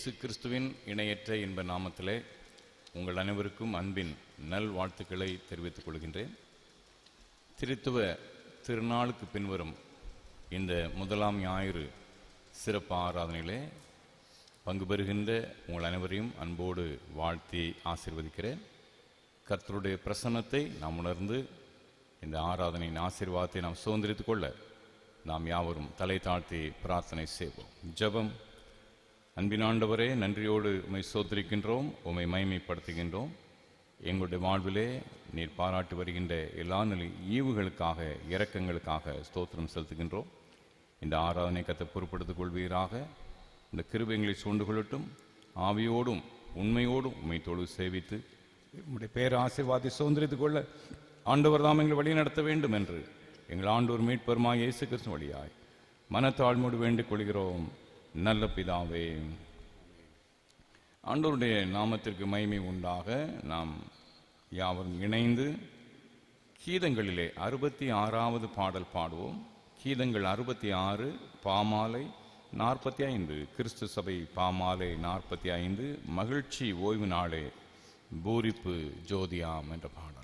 இயேசு கிறிஸ்துவின் இணையற்ற இன்ப நாமத்திலே உங்கள் அனைவருக்கும் அன்பின் நல் வாழ்த்துக்களை தெரிவித்துக் கொள்கின்றேன். திருத்துவ திருநாளுக்கு பின்வரும் இந்த முதலாம் ஞாயிறு சிறப்பு ஆராதனையிலே பங்கு பெறுகின்ற உங்கள் அனைவரையும் அன்போடு வாழ்த்தி ஆசீர்வதிக்கிறேன். கர்த்தருடைய பிரசன்னத்தை நாம் உணர்ந்து இந்த ஆராதனையின் ஆசீர்வாதத்தை நாம் சுதந்திரித்துக் கொள்ள நாம் யாவரும் தலை தாழ்த்தி பிரார்த்தனை செய்வோம். ஜெபம். அன்பின் ஆண்டவரே, நன்றியோடு உம்மை ஸ்தோத்திரிக்கின்றோம், உம்மை மகிமைப்படுத்துகின்றோம். எங்களுடைய வாழ்விலே நீர் பாராட்டி வருகின்ற எல்லா நிலை ஈவுகளுக்காக, இரக்கங்களுக்காக ஸ்தோத்திரம் செலுத்துகின்றோம். இந்த ஆராதனை கத்தை பொறுப்படுத்திக் கொள்வீராக. இந்த கிருபை எங்களை சூண்டு கொள்ளட்டும். ஆவியோடும் உண்மையோடும் உம்மை தொழு சேவித்து உம்முடைய பேர் ஆசீர்வாதி சுதந்திரித்துக் கொள்ள ஆண்டவர் தாம் எங்களை வழி நடத்த வேண்டும் என்று எங்கள் ஆண்டவர் மீட்பெருமாய் இயேசு கிறிஸ்து வழியாய் மனத்தாழ்மையோடு வேண்டிக் கொள்கிறோம் நல்ல பிதாவே. ஆண்டவருடைய நாமத்திற்கு மகிமை உண்டாக நாம் யாவரும் இணைந்து கீதங்களிலே 66வது பாடல் பாடுவோம். கீதங்கள் 66, பாமாலை 45, கிறிஸ்து சபை பாமாலை 45, மகிழ்ச்சி ஓய்வு நாளே பூரிப்பு ஜோதியாம் என்ற பாடல்.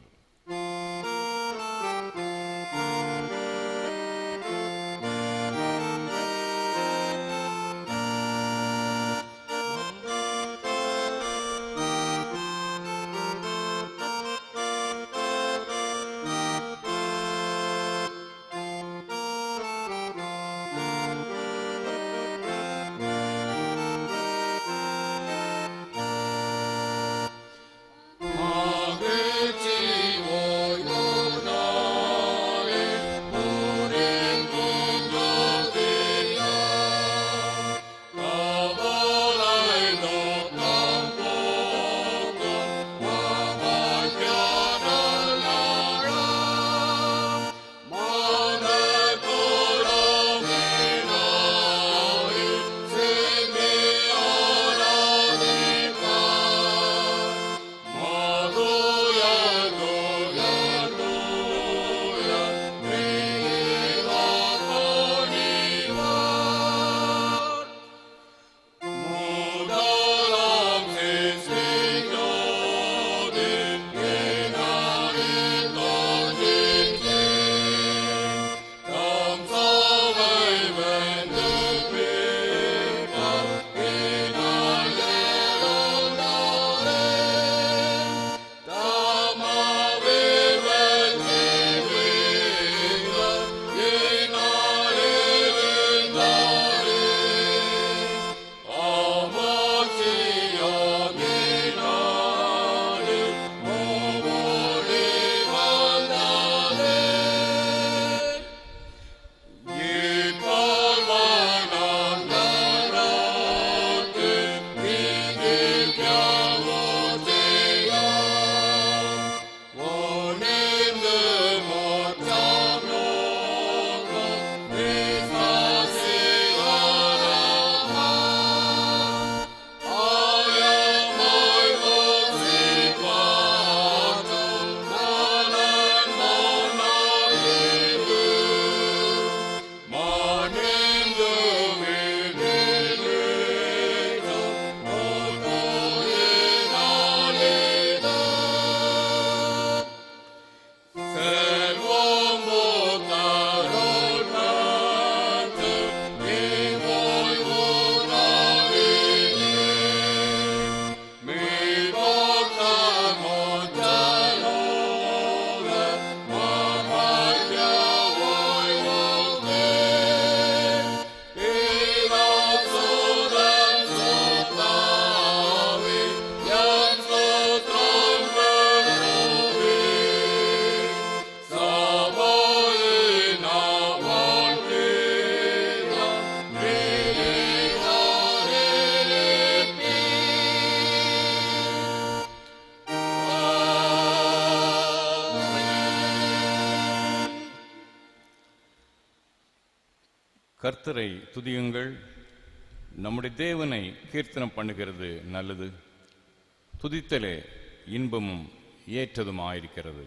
கர்த்தரை துதியுங்கள். நம்முடைய தேவனை கீர்த்தனம் பண்ணுகிறது நல்லது. துதித்தலே இன்பமும் ஏற்றதுமாயிருக்கிறது.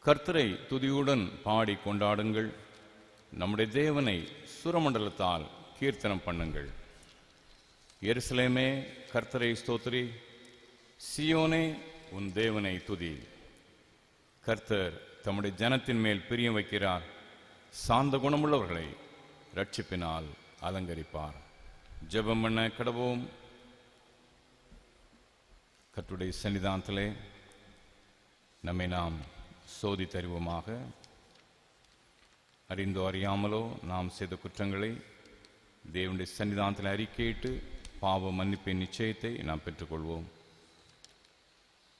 கர்த்தரை துதியுடன் பாடி கொண்டாடுங்கள். நம்முடைய தேவனை சுரமண்டலத்தால் கீர்த்தனம் பண்ணுங்கள். எருசலேமே கர்த்தரை ஸ்தோத்திரி, சீயோனே உன் தேவனை துதி. கர்த்தர் தம்முடைய ஜனத்தின் மேல் பிரியம் வைக்கிறார், சாந்த குணமுள்ளவர்களை ரட்சிப்பினால் அலங்கரிப்பார். ஜெபம் பண்ண கடவோம். கர்த்தருடைய சன்னிதானத்திலே நம்மை நாம் சோதித்தறிவோமாக. அறிந்தோ அறியாமலோ நாம் செய்த குற்றங்களை தேவனுடைய சன்னிதானத்தில் அறிக்கையிட்டு பாவ மன்னிப்பின் நிச்சயத்தை நாம் பெற்றுக்கொள்வோம்.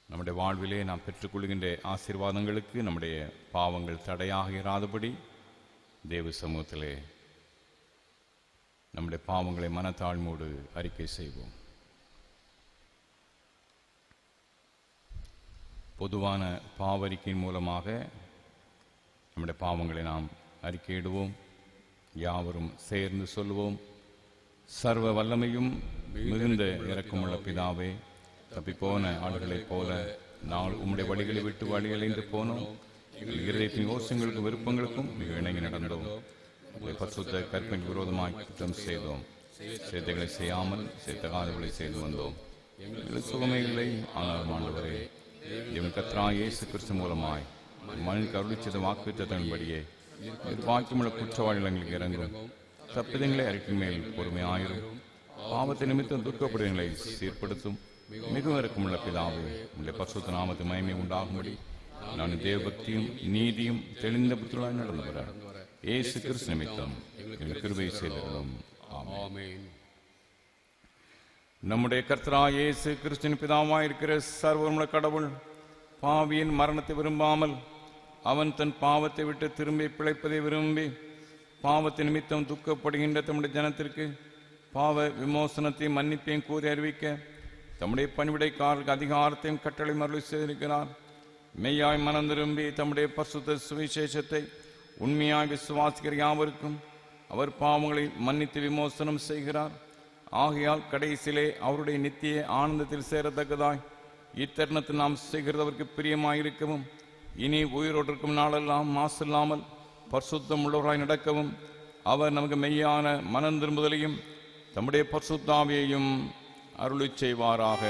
நம்முடைய வாழ்விலே நாம் பெற்றுக்கொள்கின்ற ஆசீர்வாதங்களுக்கு நம்முடைய பாவங்கள் தடையாக இராதபடி தேவ சமூகத்திலே நம்முடைய பாவங்களை மனத்தாழ்மையோடு அறிக்கை செய்வோம். பொதுவான பாவறிக்கையின் மூலமாக நம்முடைய பாவங்களை நாம் அறிக்கையிடுவோம். யாவரும் சேர்ந்து சொல்லுவோம். சர்வ வல்லமையும் மிகுந்த இரக்கமுள்ள பிதாவே, தப்பிப்போன ஆளுகளைப் போல நாள் உம்முடைய வழிகளை விட்டு வழியலைந்து போனோம். எங்கள் இருதயத்தின் யோசனைகளுக்கும் விருப்பங்களுக்கும் மிக இணங்கி நடந்தோம். பரிசுத்த கற்பின் விரோதமாய் குற்றம் செய்தோம். சேத்தைகளை செய்யாமல் சேத்தகாதவர்களை செய்து வந்தோம். எங்களுக்கு சுகமே இல்லை. ஆனால் ஆண்டவரே, எங்கள் கர்த்தராகிய இயேசு கிறிஸ்து மூலமாய் மனிதனுக்கு அருளிச் செய்த வாக்குத்தத்தத்தின்படியே வாக்கியமுள்ள குற்றவாளிகள் எங்களுக்கு இறங்கும். தப்பிதங்களை அறிக்கை மேல் பொறுமையாயிரும். பாவத்தை நிமித்தம் துக்கப்படுகளை சீர்படுத்தும். மிகவும் இரக்கமுள்ள பிதாவே, உங்களுடைய பரிசுத்த நாமத்து மகிமை உண்டாகும்படி நான் தேவபக்தியும் நீதியும் தெளிந்த புத்திரனாய் நடந்து வர இயேசு கிறிஸ்து நிமித்தம் எங்கள் கிருபை செய்திருந்தோம். ஆமென். நம்முடைய கர்த்தராகிய இயேசு கிறிஸ்துவின் பிதாவாயிருக்கிற சர்வமுள்ள கடவுள் பாவியின் மரணத்தை விரும்பாமல் அவன் தன் பாவத்தை விட்டு திரும்பி பிழைப்பதை விரும்பி பாவத்தை நிமித்தம் துக்கப்படுகின்ற தம்முடைய ஜனத்திற்கு பாவ விமோசனத்தையும் மன்னிப்பையும் கூறி அறிவிக்க தம்முடைய பணிவிடைக்காரர்களுக்கு அதிகாரத்தையும் கட்டளை மருளி செய்திருக்கிறார். மெய்யாய் மனம் திரும்பி தம்முடைய பரிசுத்த சுவிசேஷத்தை உண்மையாய் விசுவாசிக்கிற யாவருக்கும் அவர் பாவங்களை மன்னித்து விமோசனம் செய்கிறார். ஆகையால் கடைசியிலே அவருடைய நித்திய ஆனந்தத்தில் சேரத்தக்கதாய் இத்தருணத்தில் நாம் செய்கிறது அவருக்கு பிரியமாயிருக்கவும் இனி உயிரோட்டிருக்கும் நாளெல்லாம் மாசில்லாமல் பரிசுத்தம் உள்ளவராய் நடக்கவும் அவர் நமக்கு மெய்யான மனம் திரும்புதலையும் தம்முடைய பரிசுத்தாவியையும் அருளி செய்வாராக.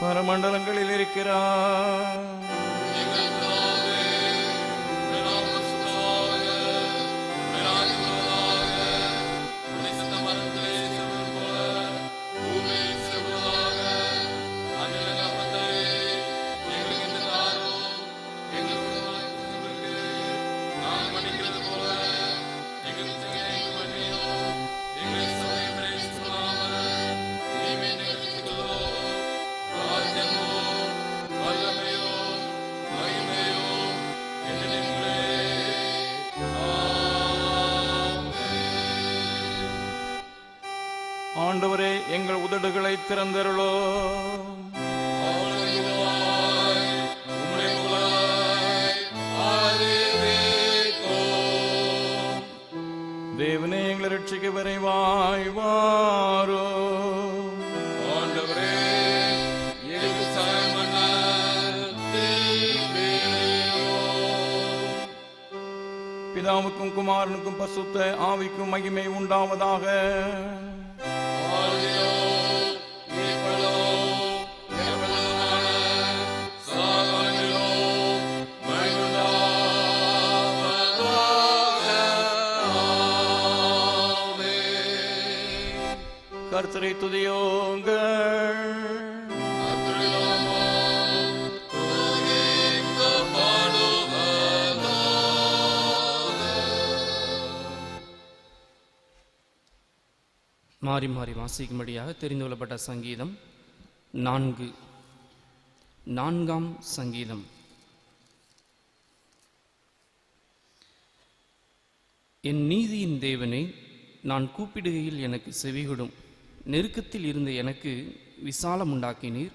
பரமண்டலங்களில் இருக்கிறார் ஆண்டவரே, எங்கள் உதடுகளை திறந்தருளோ. தேவனே, எங்களை ரட்சிக்க விரைவாய் வாரோ. ஆண்டவரே, பிதாவுக்கும் குமாரனுக்கும் பரிசுத்த ஆவிக்கும் மகிமை உண்டாவதாக. கர்த்தரை துதியோங்கள். மாறி மாறி வாசிக்கும்படியாக தெரிந்து கொள்ளப்பட்ட சங்கீதம் 4. சங்கீதம். என் நீதியின் தேவனே, நான் கூப்பிடுகையில் எனக்கு செவிகொடும். நெருக்கத்தில் இருந்த எனக்கு விசாலம் உண்டாக்கினீர்.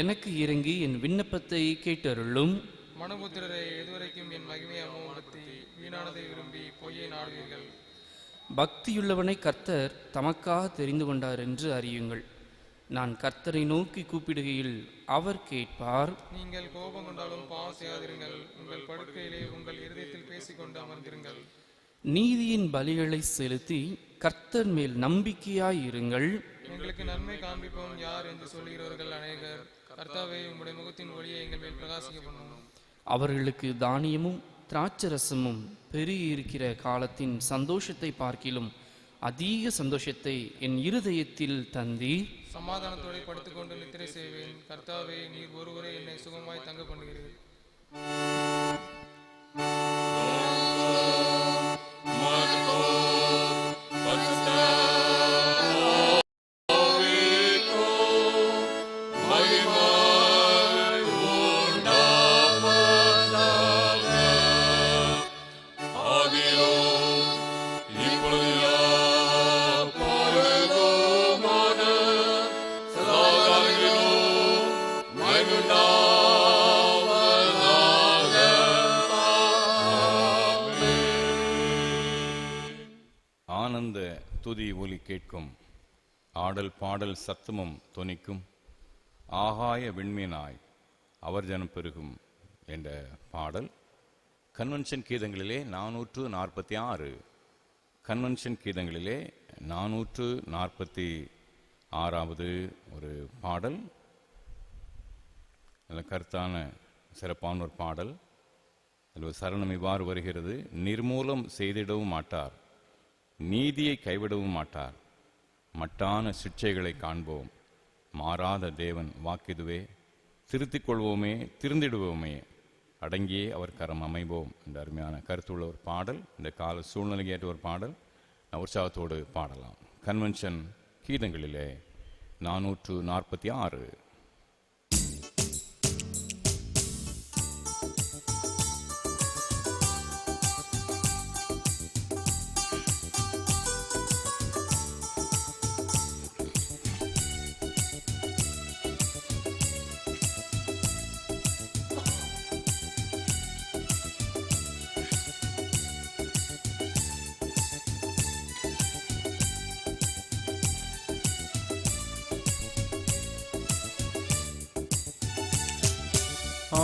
எனக்கு இறங்கி என் விண்ணப்பத்தை கேட்டருளும். மனுபுத்திரரை எதுவரைக்கும் என் மகிமையை அமோகப்படுத்தி வீணானதை விரும்பி பொய்யை நாடுவீர்கள். பக்தியுள்ளவனை கர்த்தர் தமக்காக தெரிந்து கொண்டார் என்று அறியுங்கள். நான் கர்த்தரை நோக்கி கூப்பிடுகையில் அவர் கேட்பார். நீங்கள் கோபம் கொண்டாலும் பாவம் செய்யாதிருங்கள். உங்கள் படுக்கையிலே உங்கள் இருதயத்தில் பேசிக்கொண்டு அமர்ந்திருங்கள். நீதியின் பலிகளை செலுத்தி கர்த்தர் மேல் நம்பிக்கையாயிருங்கள். எங்களுக்கு நன்மை காண்பிப்பவன் யார் என்று சொல்லுகிறவர்கள் அநேகர். கர்த்தாவே, உம்முடைய முகத்தின் ஒளியை எங்கள் மேல் பிரகாசிக்க பண்ணும். அவர்களுக்கு தானியமும் திராட்சரசமும் பெருகியிருக்கிற காலத்தின் சந்தோஷத்தை பார்க்கிலும் அதிக சந்தோஷத்தை என் இருதயத்தில் தந்தீர். சமாதானத்தோடு படுத்துக்கொண்டு நித்திரை செய்வேன். கர்த்தாவே, நீர் ஒருவரே என்னை சுகமாய் தங்க பண்ணுகிறீர். ஆனந்த துதி ஒலி கேட்கும், ஆடல் பாடல் சத்தமும் தொனிக்கும், ஆகாய விண்மீனாய் அவர் ஜனம் பெருகும் என்ற பாடல் கன்வென்ஷன் கீதங்களிலே 446. கன்வென்ஷன் கீதங்களிலே 446வது ஒரு பாடல். நல்ல கருத்தான சிறப்பான ஒரு பாடல். அதில் சரணம் இவ்வாறு வருகிறது: நிர்மூலம் செய்திடவும் மாட்டார், நீதியை கைவிடவும் மாட்டார், மட்டான சிட்சைகளை காண்போம், மாறாத தேவன் வாக்கிதுவே, திருத்திக் கொள்வோமே திருந்திடுவோமே, அடங்கியே அவர் கரம் அமைவோம் என்ற அருமையான கருத்துள்ள ஒரு பாடல். இந்த கால சூழ்நிலைக்கு ஏற்ற ஒரு பாடல். உற்சாகத்தோடு பாடலாம். கன்வென்ஷன் கீதங்களிலே 446.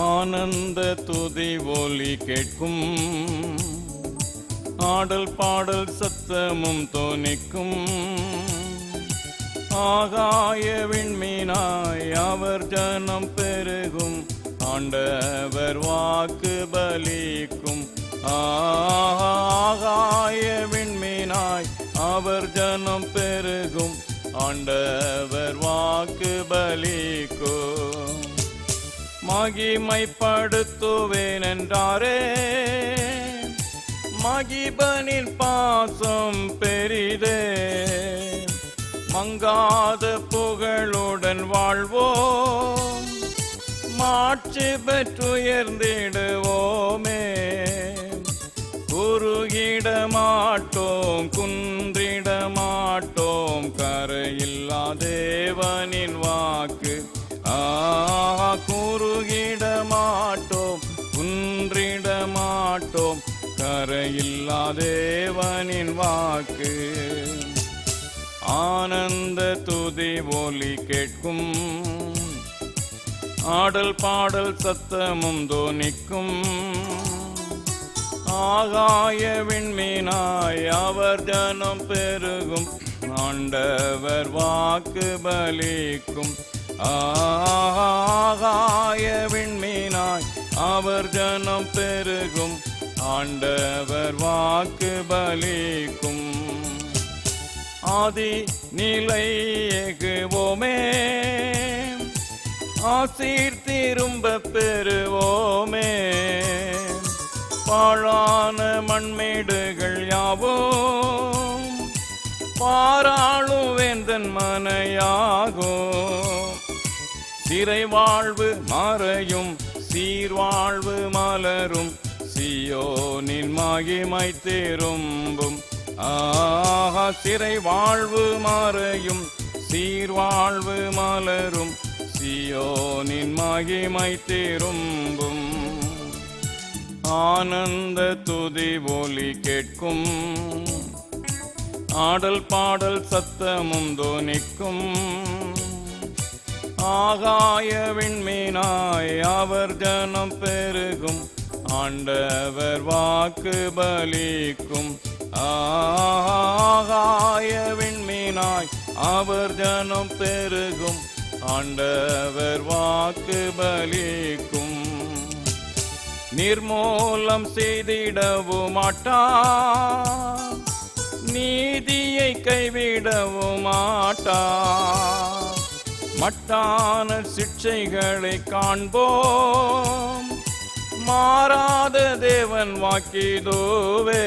ஆனந்த துதி ஒலி கேட்கும், ஆடல் பாடல் சத்தமும் தொனிக்கும், ஆகாய விண்மீனாய் அவர் ஜனம் பெருகும், ஆண்டவர் வாக்கு பலிக்கும். ஆகாய விண்மீனாய் அவர் ஜனம் பெருகும், ஆண்டவர் வாக்கு பலிக்கும். மகிமைப்படுத்துவேன் என்றாரே, மகிபனின் பாசம் பெரிதே, மங்காத புகழுடன் வாழ்வோம், மாட்சி பெற்றுயர்ந்திடுவோமே. குறுகிட மாட்டோம், குன்றிட மாட்டோம், கரையில்லா தேவனின் வாக்கு. குறுகிட மாட்டோம், குன்றிட மாட்டோம், கரையில்லா தேவனின் வாக்கு. ஆனந்த துதி ஒலி கேட்கும், ஆடல் பாடல் சத்தமும் தொனிக்கும், ஆகாய விண்மீனாய் அவர் ஜனம் பெருகும், ஆண்டவர் வாக்கு பலிக்கும். ஆகாய விண்மீனாய் அவர் ஜனம் பெருகும், ஆண்டவர் வாக்கு பலிக்கும். ஆதி நிலை எகுவோமே, ஆசீர் திரும்ப பெறுவோமே, பாழான மண்மேடுகள் யாவும் பாராளும் வேந்தன் மனையாகும். சிறை வாழ்வு மறையும், சீர்வாழ்வு மலரும், சியோனின் மகிமை திரும்பும். சிறை வாழ்வு மறையும், சீர்வாழ்வு மலரும், சியோனின் மகிமை திரும்பும். ஆனந்த துதி ஒலி கேட்கும், ஆடல் பாடல் சத்தமும் தொனிக்கும், ஆகாய விண்மீனாய் அவர் ஜனம் பெருகும், ஆண்டவர் வாக்கு பலிக்கும். ஆகாய விண்மீனாய் அவர் ஜனம் பெருகும், ஆண்டவர் வாக்கு பலிக்கும். நிர்மூலம் செய்திடவும் மாட்டார், நீதியை கைவிடவும் மாட்டார். மட்டான சிட்சைகளை காண்போம், மாறாத தேவன் வாக்கிதோவே.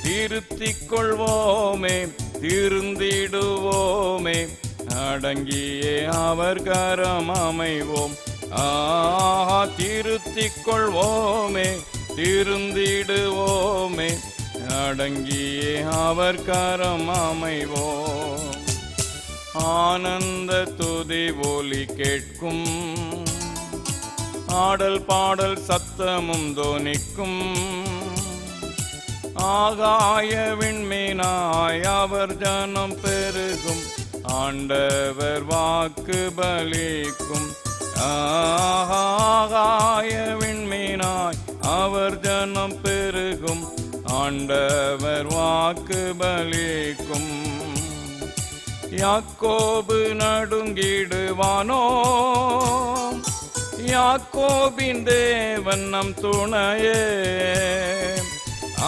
திருத்திக் கொள்வோமே, திருந்திடுவோமே, அடங்கியே அவர் கரம் அமைவோம். திருத்திக் கொள்வோமே, திருந்திடுவோமே, அடங்கியே அவர் கரம் அமைவோம். ஆனந்த துதி ஒலி கேட்கும், ஆடல் பாடல் சத்தமும் தோனிக்கும். ஆகாய விண்மீனாய் அவர் ஜனம் பெருகும், ஆண்டவர் வாக்கு பலிக்கும். ஆகாய விண்மீனாய் அவர் ஜனம் பெருகும், ஆண்டவர் வாக்கு பலிக்கும். யாக்கோபு நடுங்கிடுவானோ, யாக்கோபின் தேவன் நம் துணையே.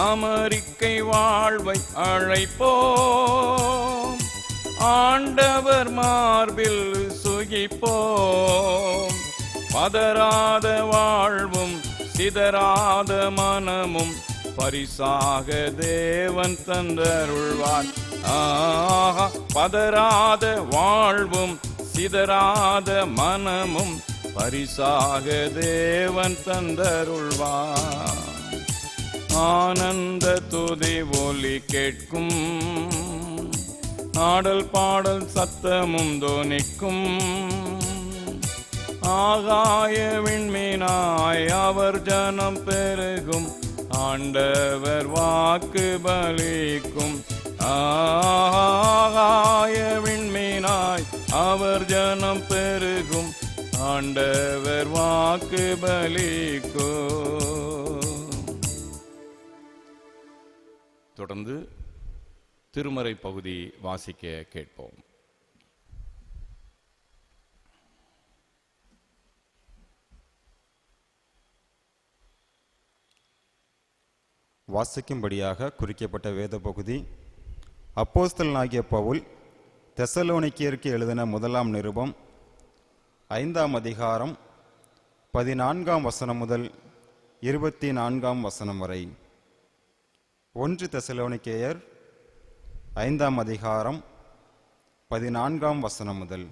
அமெரிக்கை வாழ்வை அழைப்போம், ஆண்டவர் மார்பில் சுகிப்போம். பதறாத வாழ்வும் சிதறாத மனமும் பரிசாக தேவன் தந்தருள்வார். பதறாத வாழ்வும் சிதறாத மனமும் பரிசாக தேவன் தந்தருள்வார். ஆனந்த துதி ஒலி கேட்கும், ஆடல் பாடல் சத்தமும் தோனிக்கும். ஆகாய விண்மீனாய் அவர் ஜனம் பெருகும், ஆண்டவர் வாக்கு பலிக்கும். ஆகாய விண்மீனாய் அவர் ஜனம் பெருகும், ஆண்டவர் வாக்கு பலிக்கும். தொடர்ந்து திருமறை பகுதி வாசிக்க கேட்போம். வாசிக்கும்படியாக குறிக்கப்பட்ட வேத பகுதி அப்போஸ்தலனாகிய பவுல் தெசலோனிக்கேயருக்கு எழுதின முதலாம் நிருபம் 5ஆம் அதிகாரம் 14ஆம் வசனம் முதல் 24ஆம் வசனம் வரை. 1 தெசலோனிக்கேயர் 5ஆம் அதிகாரம் 14ஆம் வசனம் முதல்.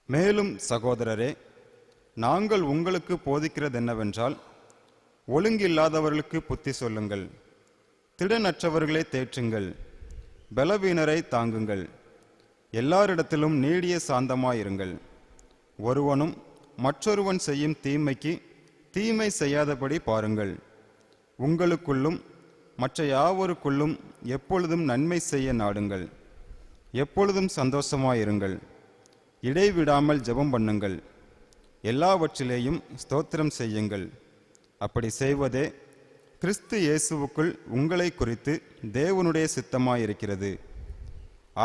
மேலும் சகோதரரே, நாங்கள் உங்களுக்கு போதிக்கிறது என்னவென்றால், ஒழுங்கில்லாதவர்களுக்கு புத்தி சொல்லுங்கள், திடனற்றவர்களை தேற்றுங்கள், பலவீனரை தாங்குங்கள், எல்லாரிடத்திலும் நீடிய சாந்தமாயிருங்கள். ஒருவனும் மற்றொருவன் செய்யும் தீமைக்கு தீமை செய்யாதபடி பாருங்கள். உங்களுக்குள்ளும் மற்ற யாவருக்குள்ளும் எப்பொழுதும் நன்மை செய்ய நாடுங்கள். எப்பொழுதும் சந்தோஷமாயிருங்கள். இடைவிடாமல் ஜெபம் பண்ணுங்கள். எல்லாவற்றிலேயும் ஸ்தோத்திரம் செய்யுங்கள். அப்படி செய்வதே கிறிஸ்து இயேசுவுக்குள் உங்களை குறித்து தேவனுடைய சித்தமாயிருக்கிறது.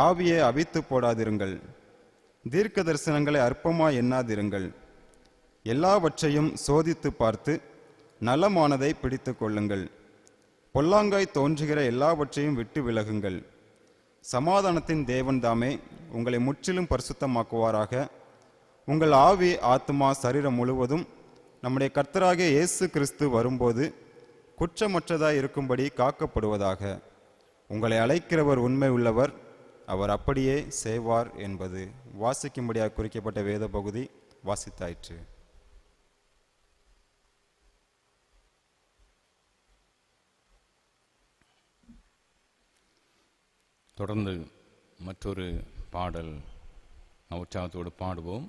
ஆவியை அவித்து போடாதிருங்கள். தீர்க்க தரிசனங்களை அற்பமாய் எண்ணாதிருங்கள். எல்லாவற்றையும் சோதித்து பார்த்து நலமானதை பிடித்து கொள்ளுங்கள். பொல்லாங்காய் தோன்றுகிற எல்லாவற்றையும் விட்டு விலகுங்கள். சமாதானத்தின் தேவன் தாமே உங்களை முற்றிலும் பரிசுத்தமாக்குவாராக. உங்கள் ஆவி, ஆத்மா, சரீரம் முழுவதும் நம்முடைய கர்த்தராகிய இயேசு கிறிஸ்து வரும்போது குற்றமற்றதாய் இருக்கும்படி காக்கப்படுவதாக. உங்களை அழைக்கிறவர் உண்மை உள்ளவர், அவர் அப்படியே செய்வார் என்பது வாசிக்கும்படியாக குறிக்கப்பட்ட வேத பகுதி வாசித்தாயிற்று. தொடர்ந்து மற்றொரு பாடல் உற்சாகத்தோடு பாடுவோம்.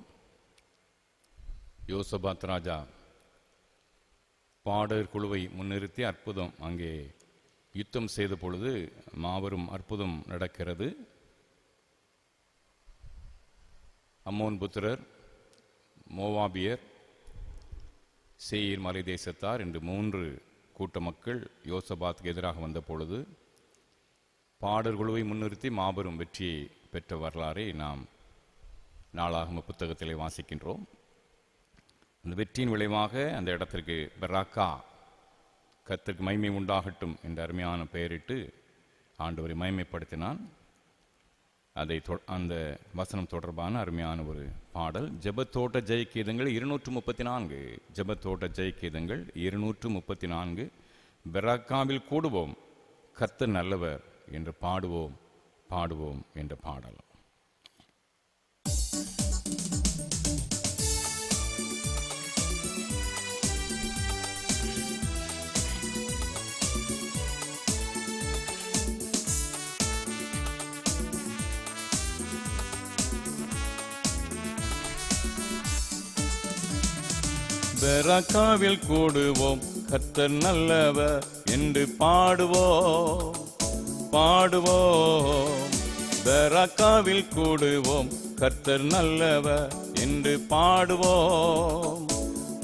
யோசபாத் ராஜா பாடகர் குழுவை முன்னிறுத்தி அற்புதம் அங்கே யுத்தம் செய்த பொழுது மாபெரும் அற்புதம் நடக்கிறது. அம்மோன் புத்திரர், மோவாபியர், சேயீர் மலை தேசத்தார் என்று 3 கூட்ட மக்கள் யோசபாத்துக்கு எதிராக வந்த பொழுது பாடர் குழுவை முன்னிறுத்தி மாபெரும் வெற்றியை பெற்ற வரலாறை நாம் நாளாகம புத்தகத்திலே வாசிக்கின்றோம். அந்த வெற்றியின் விளைவாக அந்த இடத்திற்கு பெராக்கா, கர்த்தருக்கு மகிமை உண்டாகட்டும் என்ற அருமையான பெயரிட்டு ஆண்டவரை மகிமைப்படுத்தினான். அந்த வசனம் தொடர்பான அருமையான ஒரு பாடல். ஜெபத்தோட்ட ஜெயகீதங்கள் 234. ஜெபத்தோட்ட ஜெயகீதங்கள் 234. பெராக்காவில் கூடுவோம், கர்த்தர் நல்லவர் என்று பாடுவோம் பாடுவோம் என்ற பாடல். பெராக்காவில் கூடுவோம், கர்த்தர் நல்லவர் என்று பாடுவோம் பாடுவோம். பெராக்காவில் கூடுவோம், கர்த்தர் நல்லவர் என்று பாடுவோம்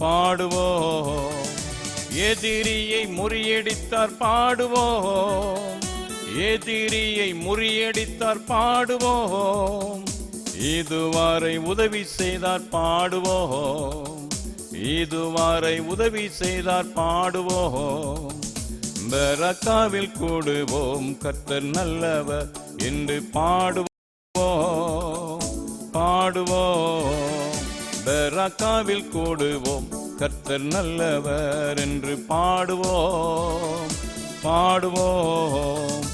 பாடுவோம். எதிரியை முறியடித்தார் பாடுவோம், எதிரியை முறியடித்தார் பாடுவோம். இதுவரை உதவி செய்தார் பாடுவோம், இதுவரை உதவி செய்தார் பாடுவோம். பெராக்காவில் கூடுவோம், கர்த்தர் நல்லவர் என்று பாடுவோம் பாடுவோம். பெராக்காவில் கூடுவோம், கர்த்தர் நல்லவர் என்று பாடுவோம் பாடுவோம்.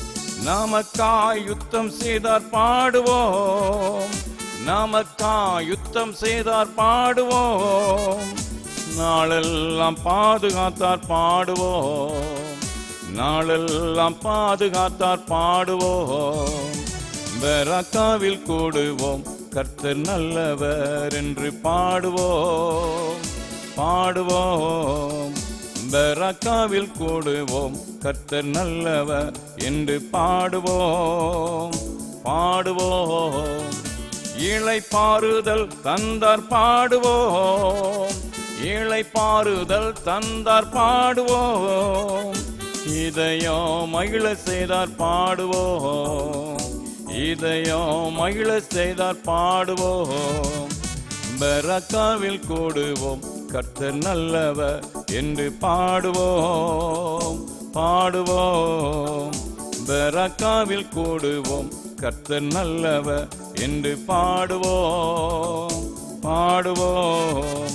நமக்காய் யுத்தம் செய்தார் பாடுவோம், நமக்காய் யுத்தம் செய்தார் பாடுவோம். நாளெல்லாம் பாதுகாத்தார் பாடுவோம், நாளெல்லாம் பாதுகாத்தார் பாடுவோம். பெராக்காவில் கூடுவோம், கர்த்தர் நல்லவர் என்று பாடுவோம் பாடுவோம். பெராக்காவில் கூடுவோம், கர்த்தர் நல்லவர் என்று பாடுவோம் பாடுவோம். இளைப்பாறுதல் தந்தார் பாடுவோம், இளைப்பாறுதல் தந்தார் பாடுவோம். இதயம் மகிழ செய்தார் பாடுவோம், இதயம் மகிழ செய்தார் பாடுவோம். பெராக்காவில் கூடுவோம், கர்த்தர் நல்லவர் என்று பாடுவோம் பாடுவோம். பெராக்காவில் கூடுவோம், கர்த்தர் நல்லவர் என்று பாடுவோம் பாடுவோம்.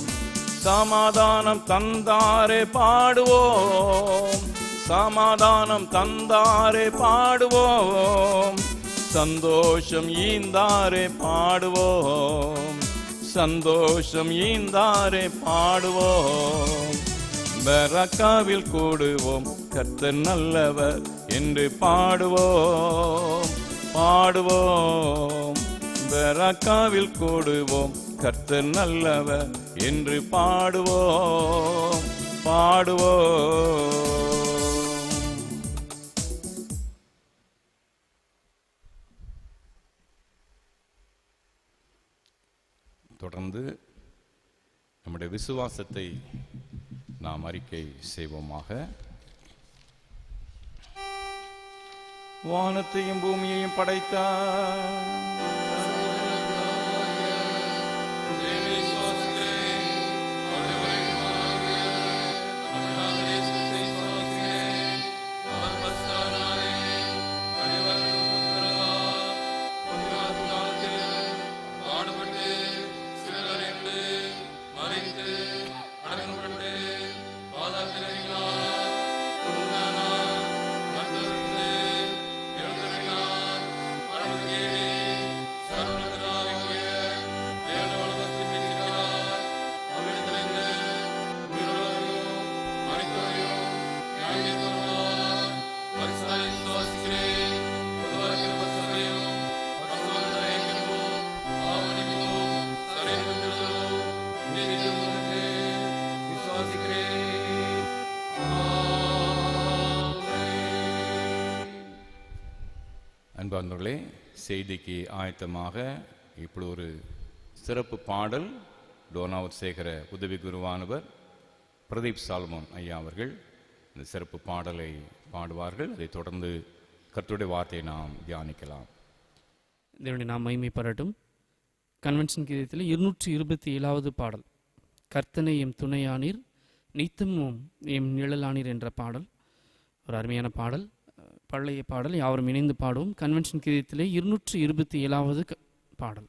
சமாதானம் தந்தாரே பாடுவோம், சமாதானம் தந்தாரே பாடுவோம். சந்தோஷம் ஈந்தாரே பாடுவோம், சந்தோஷம் ஈந்தாரே பாடுவோம். பெராக்காவில் கூடுவோம், கர்த்தர் நல்லவர் என்று பாடுவோம் பாடுவோம். பெராக்காவில் கூடுவோம், கர்த்தர் நல்லவர் என்று பாடுவோம் பாடுவோம். தொடர்ந்து நம்முடைய விசுவாசத்தை நாம் அறிக்கை செய்வோமாக. வானத்தையும் பூமியையும் படைத்தார், அன்பார்ந்தவர்களே, செய்திக்கு ஆயத்தமாக இப்படி ஒரு சிறப்பு பாடல் டோனாவூர் சேகர உதவி குருவானவர் பிரதீப் சால்மோன் ஐயா அவர்கள் இந்த சிறப்பு பாடலை பாடுவார்கள். அதைத் தொடர்ந்து கர்த்தருடைய வார்த்தையை நாம் தியானிக்கலாம். இதனுடைய நாம் மகிமைப்படட்டும். கன்வென்ஷன் கீதத்தில் 227வது பாடல், கர்த்தனை எம் துணையானீர் நித்தமும் எம் நிழலானீர் என்ற பாடல். ஒரு அருமையான பாடல், பழைய பாடல். யாவரும் இணைந்து பாடுவோம். கன்வென்ஷன் கீதத்திலே 227வது பாடல்.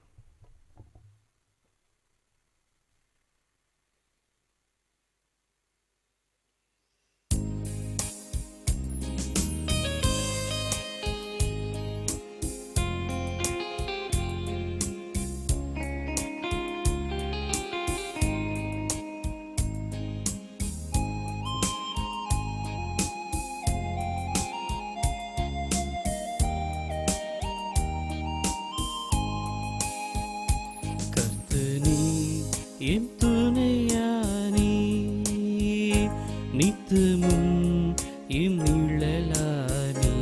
எம் துணையானி நித்தமும் எம் நிழலானி,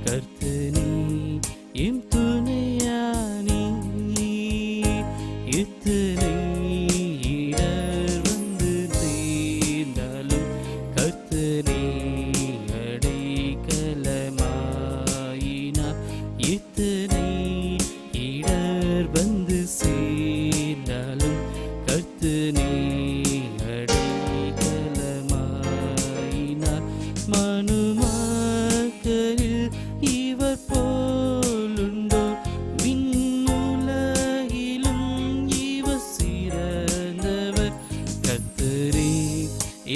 கர்த்தனி எம் துணையானி எத்தனை இடர் வந்து சேர்ந்தாலும் கர்த்தனே அடைக்கலமாயினார். எத்தனை இடர் வந்து சேர்ந்தாலும் கர்த்தனே அடைக்கலமாயினார். மனுமக்களில் இவர் போலுண்டோ, விண்ணுலகிலும் இவர் சிறந்தவர். கர்த்தரே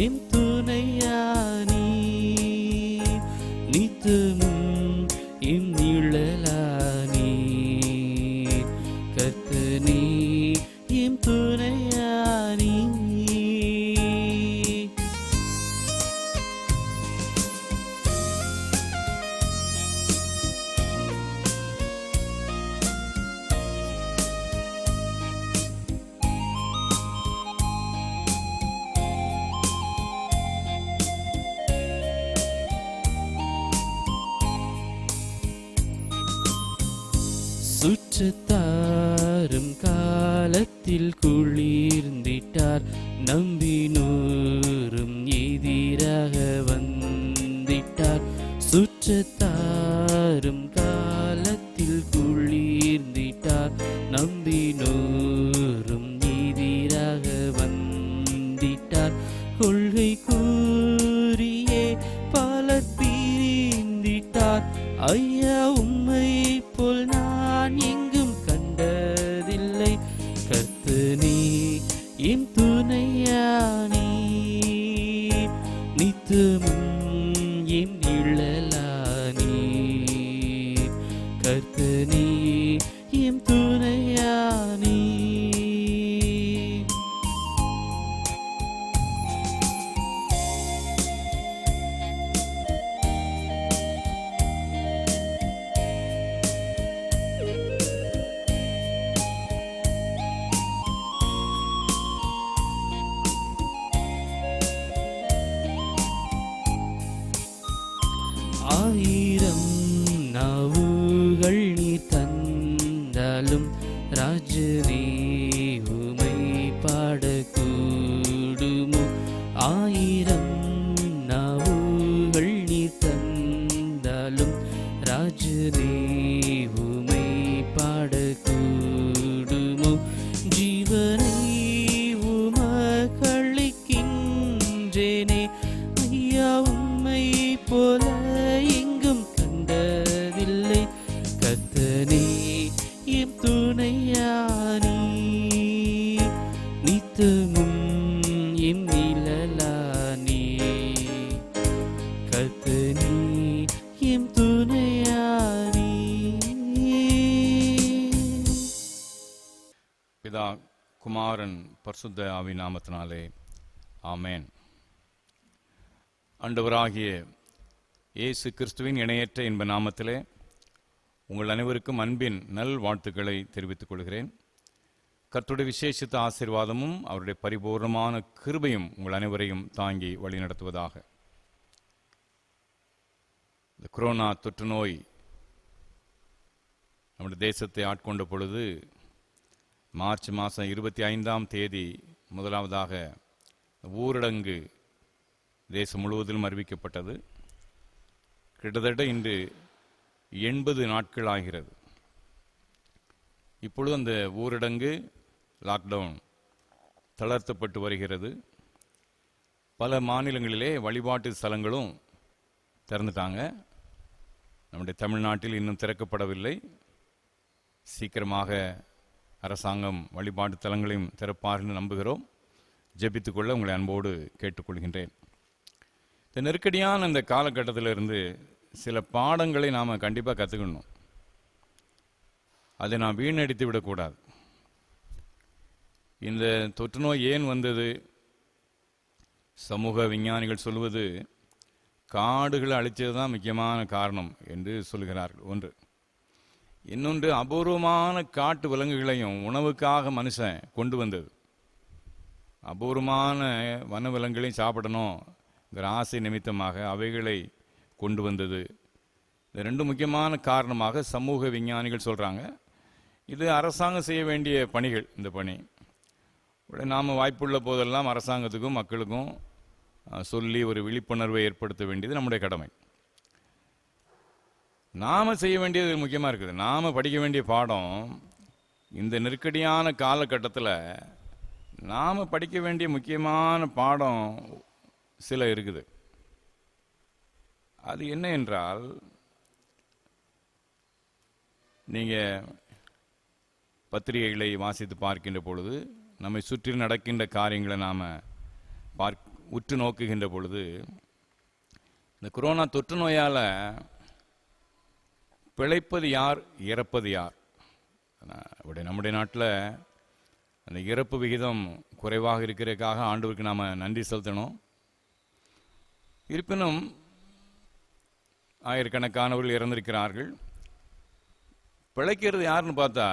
எம் துணையானி நித்தமும் எம் நிழலானி, கர்த்தனே எம் துணையானி. சுற்றத்தாரும் காலத்தில் குளிர்ந்திட்டார், நம்பினோரும் எதிராக வந்திட்டார். சுற்றத்தாரும் காலத்தில் குளிர்ந்திட்டார், நம்பினோரும் எதிராக வந்திட்டார். கொள்கை கூறியே பலர் பிரிந்திட்டார், ஐயா உம்மை போல் நான் எங்கும் கண்டதில்லை. கர்த்தனே எம் துணையானி நித்தமும் எம் நிழலானி, கர்த்தனே எம் துணையானி. ஆயிரம் நாவுகள் நீர் தந்தாலும் ராஜனே உமை பாடக்கூடுமோ. ஆயிரம் நாவுகள் நீர் தந்தாலும் ராஜனே உமை பாடக்கூடுமோ. ஜீவனை உமக்களிக்கின்றேனே, ஐயா உம்மை போல எங்கும் கண்டதில்லை. கர்த்தனே எம் துணையானி நித்தமும் எம் நிழலானி, கர்த்தனே எம் துணையானி. பிதா குமாரன் பரிசுத்த ஆவி நாமத்தினாலே ஆமென். ஆண்டவராகிய இயேசு கிறிஸ்துவின் இணையற்ற இன்ப நாமத்திலே உங்கள் அனைவருக்கும் அன்பின் நல் வாழ்த்துக்களை தெரிவித்துக் கொள்கிறேன். கர்த்தருடைய விசேஷித்த ஆசீர்வாதமும் அவருடைய பரிபூர்ணமான கிருபையும் உங்கள் அனைவரையும் தாங்கி வழிநடத்துவதாக. இந்த கொரோனா தொற்று நோய் நம்முடைய தேசத்தை ஆட்கொண்ட பொழுது மார்ச் மாதம் 25ஆம் தேதி முதலாவதாக ஊரடங்கு தேசம் முழுவதிலும் அறிவிக்கப்பட்டது. கிட்டத்தட்ட இன்று 80 நாட்கள் ஆகிறது. இப்பொழுது அந்த ஊரடங்கு லாக்டவுன் தளர்த்தப்பட்டு வருகிறது. பல மாநிலங்களிலே வழிபாட்டு ஸ்தலங்களும் திறந்துட்டாங்க. நம்முடைய தமிழ்நாட்டில் இன்னும் திறக்கப்படவில்லை. சீக்கிரமாக அரசாங்கம் வழிபாட்டு தலங்களையும் திறப்பார்கள் நம்புகிறோம். ஜெபித்துக்கொள்ள உங்களை அன்போடு கேட்டுக்கொள்கின்றேன். இந்த நெருக்கடியான இந்த காலகட்டத்திலிருந்து சில பாடங்களை நாம் கண்டிப்பாக கற்றுக்கணும். அதை நாம் வீணடித்து விடக்கூடாது. இந்த தொற்று நோய் ஏன் வந்தது? சமூக விஞ்ஞானிகள் சொல்வது காடுகளை அழித்தது தான் முக்கியமான காரணம் என்று சொல்கிறார்கள். ஒன்று. இன்னொன்று, அபூர்வமான காட்டு விலங்குகளையும் உணவுக்காக மனுஷன் கொண்டு வந்தது. அபூர்வமான வன விலங்குகளையும் சாப்பிடணுங்கிற ஆசை நிமித்தமாக அவைகளை கொண்டு வந்தது. இது ரெண்டு முக்கியமான காரணமாக சமூக விஞ்ஞானிகள் சொல்கிறாங்க. இது அரசாங்கம் செய்ய வேண்டிய பணிகள். இந்த பணி நாம் வாய்ப்புள்ள போதெல்லாம் அரசாங்கத்துக்கும் மக்களுக்கும் சொல்லி ஒரு விழிப்புணர்வை ஏற்படுத்த வேண்டியது நம்முடைய கடமை. நாம் செய்ய வேண்டியது முக்கியமாக இருக்குது. நாம் படிக்க வேண்டிய பாடம், இந்த நெருக்கடியான காலகட்டத்தில் நாம் படிக்க வேண்டிய முக்கியமான பாடம் சில இருக்குது. அது என்ன என்றால், நீங்கள் பத்திரிகைகளை வாசித்து பார்க்கின்ற பொழுது, நம்மை சுற்றி நடக்கின்ற காரியங்களை நாம் உற்று நோக்குகின்ற பொழுது, இந்த கொரோனா தொற்று நோயால் பிழைப்பது யார், இறப்பது யார்? நம்முடைய நாட்டில் அந்த இறப்பு விகிதம் குறைவாக இருக்கிறதுக்காக ஆண்டவருக்கு நாம் நன்றி செலுத்தணும். இருப்பினும் ஆயிரக்கணக்கானவர்கள் இறந்திருக்கிறார்கள். பிழைக்கிறது யாருன்னு பார்த்தா,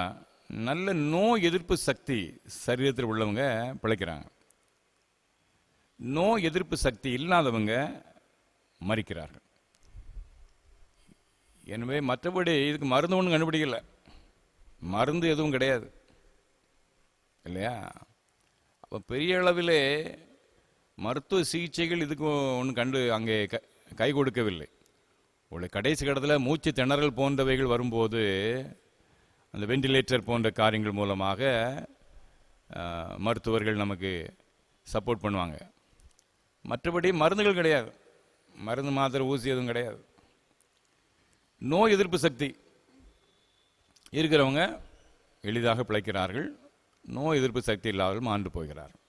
நல்ல நோய் எதிர்ப்பு சக்தி சரீரத்தில் உள்ளவங்க பிழைக்கிறாங்க. நோய் எதிர்ப்பு சக்தி இல்லாதவங்க மரிக்கிறார்கள். எனவே மற்றபடி இதுக்கு மருந்து ஒன்றும் கண்டுபிடிக்கல. மருந்து எதுவும் கிடையாது இல்லையா? அப்போ பெரிய அளவிலே மருத்துவ சிகிச்சைகள் இதுக்கு ஒன்று அங்கே கை கொடுக்கவில்லை. உள்ள கடைசி கட்டத்தில் மூச்சு திணறல் போன்றவைகள் வரும்போது அந்த வெண்டிலேட்டர் போன்ற காரியங்கள் மூலமாக மருத்துவர்கள் நமக்கு சப்போர்ட் பண்ணுவாங்க. மற்றபடி மருந்துகள் கிடையாது. மருந்து மாத்திரை ஊசி எதுவும் கிடையாது. நோய் எதிர்ப்பு சக்தி இருக்கிறவங்க எளிதாக பிழைக்கிறார்கள். நோய் எதிர்ப்பு சக்தி இல்லாதவர்கள் மாண்டு போகிறார்கள்.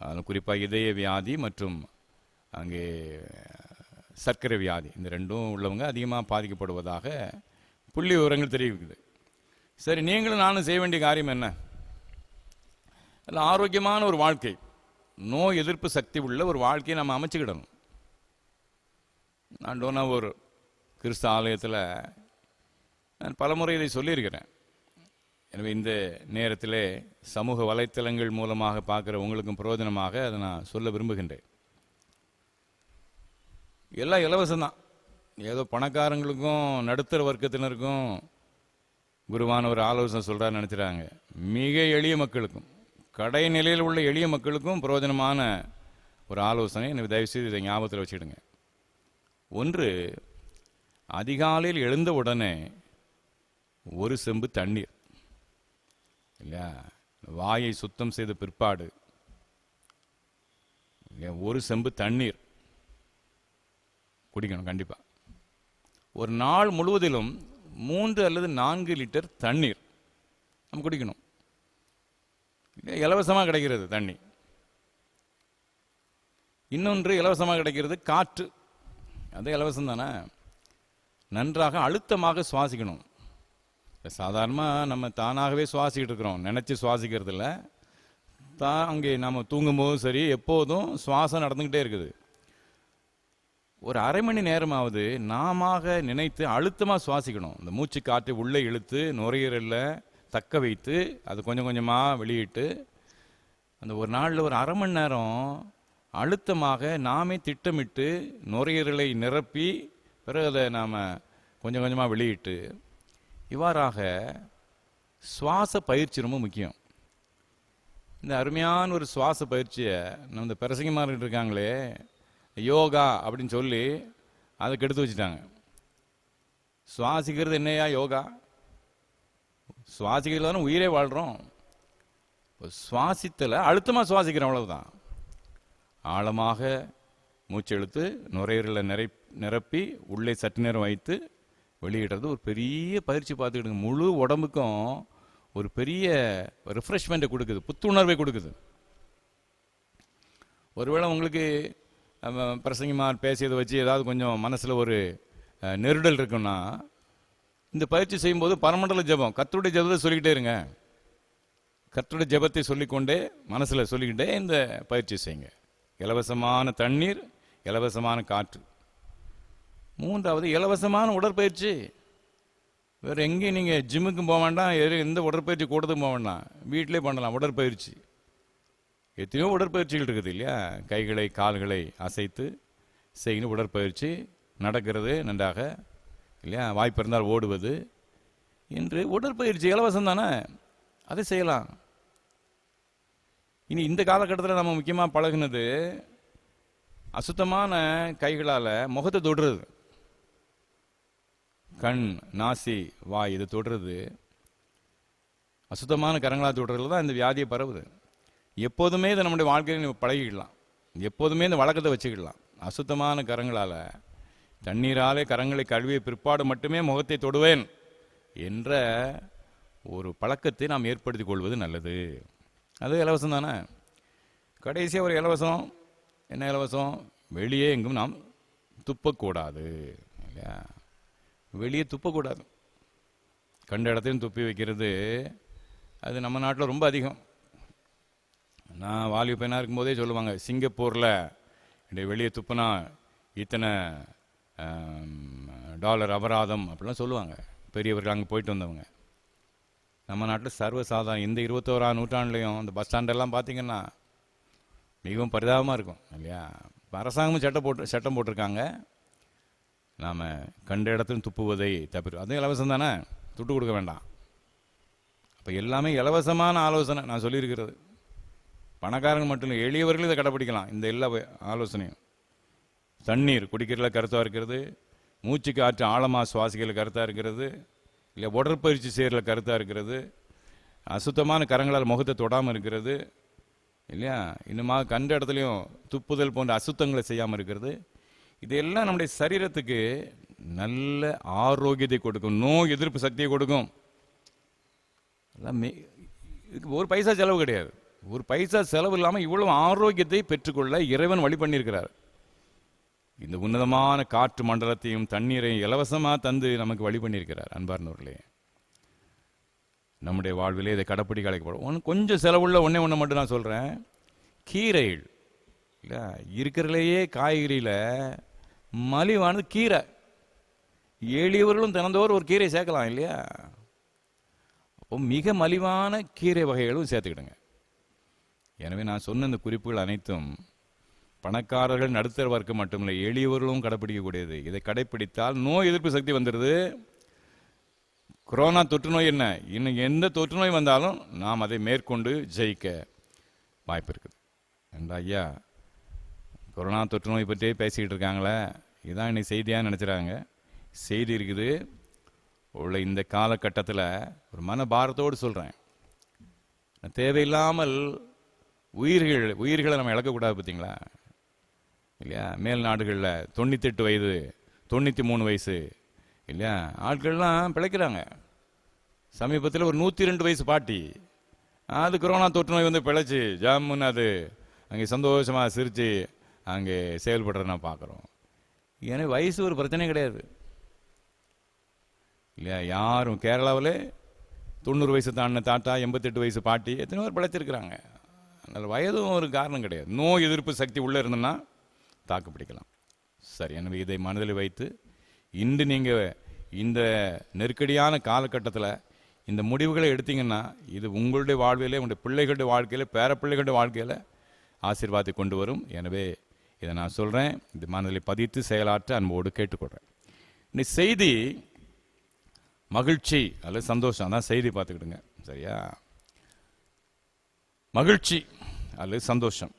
அதில் குறிப்பாக இதய வியாதி மற்றும் அங்கே சர்க்கரை வியாதி, இந்த ரெண்டும் உள்ளவங்க அதிகமாக பாதிக்கப்படுவதாக புள்ளி விவரங்கள் தெரிவிக்குது. சரி, நீங்களும் நானும் செய்ய வேண்டிய காரியம் என்ன? அதில் ஆரோக்கியமான ஒரு வாழ்க்கை, நோய் எதிர்ப்பு சக்தி உள்ள ஒரு வாழ்க்கையை நம்ம அமைச்சுக்கிடணும். நான் டோனாவூர் கிறிஸ்து ஆலயத்தில் நான் பலமுறை இதை சொல்லியிருக்கிறேன். எனவே இந்த நேரத்தில் சமூக வலைத்தளங்கள் மூலமாக பார்க்குற உங்களுக்கும் பிரயோஜனமாக அதை நான் சொல்ல விரும்புகின்றேன். எல்லாம் இலவசம்தான். ஏதோ பணக்காரங்களுக்கும் நடுத்தர வர்க்கத்தினருக்கும் குருவான ஒரு ஆலோசனை சொல்கிறான்னு நினச்சிட்டாங்க. மிக எளிய மக்களுக்கும், கடை நிலையில் உள்ள எளிய மக்களுக்கும் பிரயோஜனமான ஒரு ஆலோசனை. எனக்கு தயவுசெய்து இதை ஞாபகத்தில் வச்சுக்கிடுங்க. ஒன்று, அதிகாலையில் எழுந்த உடனே ஒரு செம்பு தண்ணீர், இல்லையா, வாயை சுத்தம் செய்த பிற்பாடு ஒரு செம்பு தண்ணீர் குடிக்கணும் கண்டிப்பாக. ஒரு நாள் முழுவதிலும் 3 அல்லது 4 லிட்டர் தண்ணீர் நம்ம குடிக்கணும். இலவசமாக கிடைக்கிறது தண்ணி. இன்னொன்று இலவசமாக கிடைக்கிறது காற்று. அது இலவசம் தானே. நன்றாக அழுத்தமாக சுவாசிக்கணும். சாதாரணமாக நம்ம தானாகவே சுவாசிக்கிட்டு இருக்கிறோம், நினச்சி சுவாசிக்கிறது இல்லை. அங்கே நம்ம தூங்கும்போதும் சரி, எப்போதும் சுவாசம் நடந்துக்கிட்டே இருக்குது. ஒரு அரை மணி நேரமாவது நாம நினைத்து அழுத்தமாக சுவாசிக்கணும். இந்த மூச்சு காற்றை உள்ளே இழுத்து நுரையீரலில் தக்க வைத்து அது கொஞ்சம் கொஞ்சமாக வெளியிட்டு அந்த ஒரு நாளில் ஒரு அரை மணி நேரம் அழுத்தமாக நாமே திட்டமிட்டு நுரையீரலை நிரப்பி பிறகு அதை நாம் கொஞ்சம் கொஞ்சமாக வெளியிட்டு இவ்வாறாக சுவாச பயிற்சி ரொம்ப முக்கியம். இந்த அருமையான ஒரு சுவாச பயிற்சியை நம்ம இந்த பிரசங்கமாரிட்டு இருக்காங்களே யோகா அப்படின்னு சொல்லி அதை கெடுத்து வச்சுட்டாங்க. சுவாசிக்கிறது என்னையா யோகா? சுவாசிக்கிறது தானே உயிரே வாழ்கிறோம். சுவாசித்தல அழுத்தமாக சுவாசிக்கிறோம், அவ்வளவுதான். ஆழமாக மூச்செழுத்து நுரையீரலை நிரப்பி உள்ளே சற்று நேரம் வைத்து வெளியிடுறது ஒரு பெரிய பயிற்சி. பார்த்துக்கிடுங்க, முழு உடம்புக்கும் ஒரு பெரிய ரிஃப்ரெஷ்மெண்ட்டை கொடுக்குது, புத்துணர்வை கொடுக்குது. ஒருவேளை உங்களுக்கு பிரசங்கமாக பேசியதை வச்சு ஏதாவது கொஞ்சம் மனசில் ஒரு நெருடல் இருக்குன்னா, இந்த பயிற்சி செய்யும்போது பரமண்டல ஜெபம், கர்த்தருடைய ஜெபத்தை சொல்லிக்கிட்டே இருங்க. கர்த்தருடைய ஜெபத்தை சொல்லிக்கொண்டே மனசில் சொல்லிக்கிட்டே இந்த பயிற்சி செய்யுங்க. இலவசமான தண்ணீர், இலவசமான காற்று. மூன்றாவது இலவசமான உடற்பயிற்சி. வேறு எங்கேயும் நீங்கள் ஜிம்முக்கும் போக வேண்டாம், எந்த உடற்பயிற்சி கூடத்துக்கும் போக வேண்டாம், வீட்டிலே பண்ணலாம் உடற்பயிற்சி. எத்தனையோ உடற்பயிற்சிகள் இருக்குது இல்லையா? கைகளை கால்களை அசைத்து செய்யணும் உடற்பயிற்சி. நடக்கிறது நன்றாக இல்லையா? வாய்ப்பு இருந்தால் ஓடுவது என்று உடற்பயிற்சி இலவசம் தானே, அதை செய்யலாம். இனி இந்த காலகட்டத்தில் நம்ம முக்கியமாக பழகுனது அசுத்தமான கைகளால் முகத்தை தொடுறது, கண் நாசி வாய் இதை தொடுறது, அசுத்தமான கரங்களால் தொடுறதுல தான் இந்த வியாதியை பரவுது. எப்போதுமே இதை நம்முடைய வாழ்க்கையில் பழகிக்கலாம், எப்போதுமே இந்த வழக்கத்தை வச்சுக்கிடலாம். அசுத்தமான கரங்களால் தண்ணீராலே கரங்களை கழுவிய பிற்பாடு மட்டுமே முகத்தை தொடுவேன் என்ற ஒரு பழக்கத்தை நாம் ஏற்படுத்தி கொள்வது நல்லது. அது இலவசம் தானே. கடைசியாக ஒரு இலவசம், என்ன இலவசம்? வெளியே எங்கும் நாம் துப்பக்கூடாது இல்லையா? வெளியே துப்பக்கூடாது. கண்ட இடத்தையும் துப்பி வைக்கிறது அது நம்ம நாட்டில் ரொம்ப அதிகம். நான் வாலிப பையனாக இருக்கும்போதே சொல்லுவாங்க, சிங்கப்பூரில் வெளியே துப்புனா இத்தனை டாலர் அபராதம் அப்படிலாம் சொல்லுவாங்க பெரியவர்கள், அங்கே போயிட்டு வந்தவங்க. நம்ம நாட்டில் சர்வசாதாரணம். இந்த 21ஆம் நூற்றாண்டுலையும் இந்த பஸ் ஸ்டாண்டெல்லாம் பார்த்தீங்கன்னா மிகவும் பரிதாபமாக இருக்கும் இல்லையா? அரசாங்கமும் சட்டம் போட்டிருக்காங்க, நாம் கண்ட இடத்துல துப்புவதை தவிர. அதுவும் இலவசம் தானே, துட்டு கொடுக்க வேண்டாம். அப்போ எல்லாமே இலவசமான ஆலோசனை நான் சொல்லியிருக்கிறது. பணக்காரங்க மட்டும் இல்லை, எளியவர்கள் இதை கடைப்பிடிக்கலாம். இந்த எல்லா ஆலோசனையும் தண்ணீர் குடிக்கிறதுல கருத்தாக இருக்கிறது, மூச்சு காற்று ஆழமாக சுவாசிக்கிறதுல கருத்தாக இருக்கிறது, இல்லை உடற்பயிற்சி செய்கிறதுல கருத்தாக இருக்கிறது, அசுத்தமான கரங்களால் முகத்தை தொடாமல் இருக்கிறது இல்லையா? இன்னுமா கண்ட இடத்துலையும் துப்புதல் போன்ற அசுத்தங்களை செய்யாமல் இருக்கிறது. இதெல்லாம் நம்முடைய சரீரத்துக்கு நல்ல ஆரோக்கியத்தை கொடுக்கும், நோய் எதிர்ப்பு சக்தியை கொடுக்கும். இதுக்கு ஒரு பைசா செலவு கிடையாது. ஒரு பைசா செலவு இல்லாமல் இவ்வளவு ஆரோக்கியத்தை பெற்றுக்கொள்ள இறைவன் வழி பண்ணியிருக்கிறார். இந்த உன்னதமான காற்று மண்டலத்தையும் தண்ணீரையும் இலவசமாக தந்து நமக்கு வழி பண்ணியிருக்கிறார். அன்பார்ந்தவர்களே, நம்முடைய வாழ்விலே இதை கடைப்பிடிக்க அழைக்கப்படும். கொஞ்சம் செலவுள்ள ஒன்று மட்டும் நான் சொல்கிறேன். கீரைகள் இல்லை, இருக்கிறதுலையே காய்கறியில் மலிவானது கீரை. எளியவர்களும் தினந்தோறும் ஒரு கீரை சேர்க்கலாம் இல்லையா? அப்போ மிக மலிவான கீரை வகைகளும் சேர்த்துக்கிடுங்க. எனவே நான் சொன்ன இந்த குறிப்புகள் அனைத்தும் பணக்காரர்கள் நடுத்தர வர்க்கம் மட்டுமில்லை, எளியவர்களும் கடைப்பிடிக்கக்கூடியது. இதை கடைப்பிடித்தால் நோய் எதிர்ப்பு சக்தி வந்துடுது. கொரோனா தொற்று நோய் என்ன, இன்னும் எந்த தொற்று நோய் வந்தாலும் நாம் அதை மேற்கொண்டு ஜெயிக்க வாய்ப்பு இருக்குது. ஐயா, கொரோனா தொற்று நோய் பற்றியே பேசிக்கிட்டு இருக்காங்களே, இதான் இன்னைக்கு செய்தியாக நினச்சிறாங்க. செய்தி இருக்குது உள்ள. இந்த காலகட்டத்தில் ஒரு மன பாரத்தோடு சொல்கிறேன், தேவையில்லாமல் உயிர்களை நம்ம இழக்கக்கூடாது. பார்த்தீங்களா இல்லையா? மேல் நாடுகளில் 98 வயது 93 வயசு இல்லையா ஆட்கள்லாம் பிழைக்கிறாங்க. சமீபத்தில் ஒரு 102 வயசு பாட்டி, அது கொரோனா தொற்று நோய் வந்து பிழைச்சி ஜாமுன்னு அது அங்கே சந்தோஷமாக சிரித்து அங்கே செயல்படுறத நான் பார்க்குறோம். ஏன்னா வயசு ஒரு பிரச்சனை கிடையாது இல்லையா? யாரும் கேரளாவில் 90 வயசு தாண்டின தாத்தா, 88 வயசு பாட்டி, எத்தனை பேர் பிழைச்சிருக்கிறாங்க. அதனால் வயதும் ஒரு காரணம் கிடையாது. நோய் எதிர்ப்பு சக்தி உள்ளே இருந்ததுன்னா தாக்கு பிடிக்கலாம். சரி, எனவே இதை மனதில் வைத்து இன்று நீங்கள் இந்த நெருக்கடியான காலகட்டத்தில் இந்த முடிவுகளை எடுத்தீங்கன்னா இது உங்களுடைய வாழ்விலே, உங்களுடைய பிள்ளைகளுடைய வாழ்க்கையில், பேரப்பிள்ளைகளுடைய வாழ்க்கையில் ஆசீர்வாதத்தை கொண்டு வரும். எனவே இதை நான் சொல்கிறேன், இது மனதில் பதித்து செயலாற்ற அன்போடு கேட்டுக்கொள்கிறேன். இந்த செய்தி மகிழ்ச்சி அல்லது சந்தோஷம், அதான் செய்தி பார்த்துக்கிடுங்க. சரியா? மகிழ்ச்சி அல்லது சந்தோஷம்.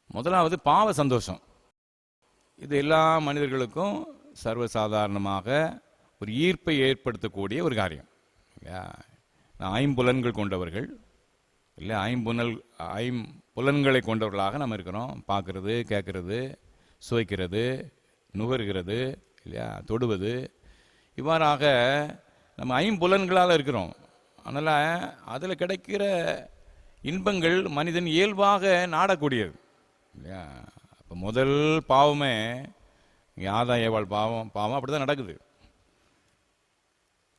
முதலாவது பாவ சந்தோஷம். இது எல்லா மனிதர்களுக்கும் சர்வசாதாரணமாக ஒரு ஈர்ப்பை ஏற்படுத்தக்கூடிய ஒரு காரியம் இல்லையா? ஐம்புலன்கள் கொண்டவர்கள் இல்லை, ஐம்புலன்களை கொண்டவர்களாக நம்ம இருக்கிறோம். பார்க்கறது, கேட்கறது, சுவைக்கிறது, நுகர்கிறது இல்லையா, தொடுவது, இவ்வாறாக நம்ம ஐம்புலன்களால் இருக்கிறோம். அதனால் அதில் கிடைக்கிற இன்பங்கள் மனிதன் இயல்பாக நாடக்கூடியது இல்லையா? அப்போ முதல் பாவமே ஆதாம் ஏவாள் பாவம் அப்படி தான் நடக்குது.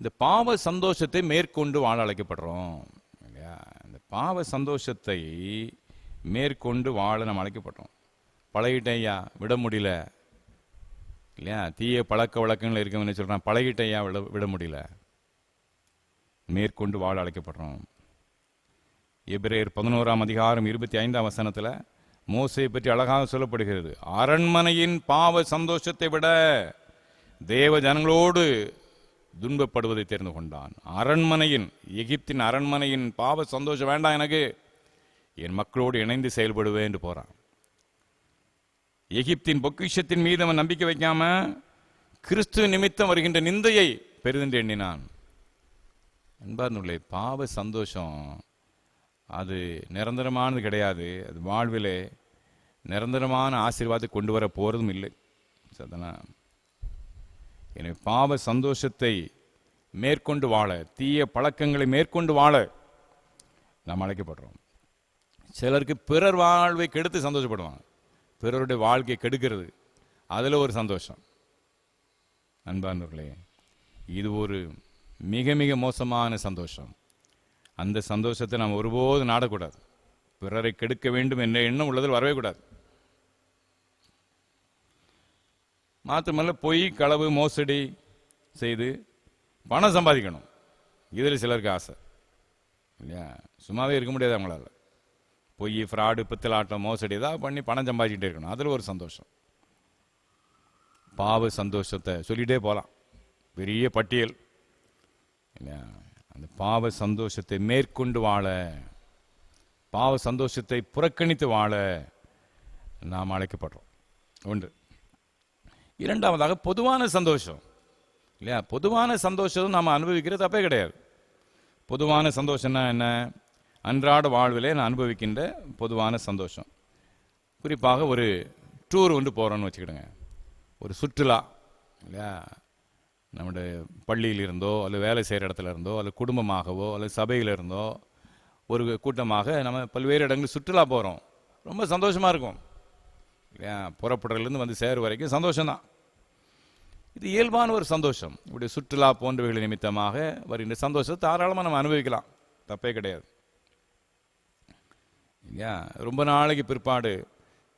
இந்த பாவ சந்தோஷத்தை மேற்கொண்டு வாழ அழைக்கப்படுறோம் இல்லையா? இந்த பாவ சந்தோஷத்தை மேற்கொண்டு வாழ நம்ம அழைக்கப்படுறோம். பழகிட்டையா விட முடியல இல்லையா? தீய பழக்க வழக்கங்கள் இருக்கவன்னு சொல்கிறான், பழகிட்டையா விட முடியல, மேற்கொண்டு வாழ அழைக்கப்படுறோம். எபிரேயர் 11:25 மோசேயை பற்றி அழகாக சொல்லப்படுகிறது. அரண்மனையின் பாவ சந்தோஷத்தை விட தேவ ஜனங்களோடு துன்பப்படுவதை தெரிந்து கொண்டான். அரண்மனையின், எகிப்தின் அரண்மனையின் பாவ சந்தோஷம் வேண்டாம் எனக்கு, என் மக்களோடு இணைந்து செயல்படுவேன் என்று போறான். எகிப்தின் பொக்கிஷத்தின் மீது அவன் நம்பிக்கை வைக்காம கிறிஸ்துவ நிமித்தம் வருகின்ற நிந்தையை பெரிதென்று எண்ணினான். அன்பார்ந்தவர்களே, பாவ சந்தோஷம் அது நிரந்தரமானது கிடையாது. அது வாழ்விலே நிரந்தரமான ஆசீர்வாதத்தை கொண்டு வர போறதும் இல்லை. எனவே பாவ சந்தோஷத்தை மேற்கொண்டு வாழ, தீய பழக்கங்களை மேற்கொண்டு வாழ நாம் அழைக்கப்படுறோம். சிலருக்கு பிறர் வாழ்வை கெடுத்து சந்தோஷப்படுவாங்க. பிறருடைய வாழ்க்கையை கெடுக்கிறது, அதில் ஒரு சந்தோஷம். அன்பார்ந்தவர்களே, இது ஒரு மிக மிக மோசமான சந்தோஷம். அந்த சந்தோஷத்தை நாம் ஒருபோது நாடக்கூடாது. பிறரை கெடுக்க வேண்டும் என்ற எண்ணம் உள்ளதில் வரவே கூடாது. மாத்திரமல்ல, பொய், களவு, மோசடி செய்து பணம் சம்பாதிக்கணும். இதில் சிலருக்கு ஆசை இல்லையா? சும்மாவே இருக்க முடியாது அவங்களால. பொய், ஃப்ராடு, பித்தலாட்டம், மோசடி ஏதாவது பண்ணி பணம் சம்பாதிச்சுட்டே இருக்கணும். அதில் ஒரு சந்தோஷம். பாவ சந்தோஷத்தை சொல்லிகிட்டே போகலாம், பெரிய பட்டியல் இல்லையா? அந்த பாவ சந்தோஷத்தை மேற்கொண்டு வாழ, பாவ சந்தோஷத்தை புறக்கணித்து வாழ நாம் அழைக்கப்படுறோம். ஒன்று. இரண்டாவதாக பொதுவான சந்தோஷம் இல்லையா? பொதுவான சந்தோஷம் நாம் அனுபவிக்கிறது தப்பே கிடையாது. பொதுவான சந்தோஷம்னா என்ன? அன்றாட வாழ்விலே நான் அனுபவிக்கின்ற பொதுவான சந்தோஷம். குறிப்பாக ஒரு டூர் ஒன்று போகிறோன்னு வச்சுக்கிடுங்க, ஒரு சுற்றுலா இல்லையா? நம்முடைய பள்ளியில் இருந்தோ அல்லது வேலை செய்கிற இடத்துல இருந்தோ அல்லது குடும்பமாகவோ அல்லது சபையில் இருந்தோ ஒரு கூட்டமாக நம்ம பல்வேறு இடங்களில் சுற்றுலா போகிறோம். ரொம்ப சந்தோஷமாக இருக்கும் இல்லையா? புறப்படுறதுலேருந்து வந்து சேரு வரைக்கும் சந்தோஷம்தான். இது இயல்பான ஒரு சந்தோஷம். இப்படி சுற்றுலா போன்றவைகள் நிமித்தமாக வருகின்ற சந்தோஷத்தை தாராளமாக நம்ம அனுபவிக்கலாம், தப்பே கிடையாது இல்லையா? ரொம்ப நாளைக்கு பிற்பாடு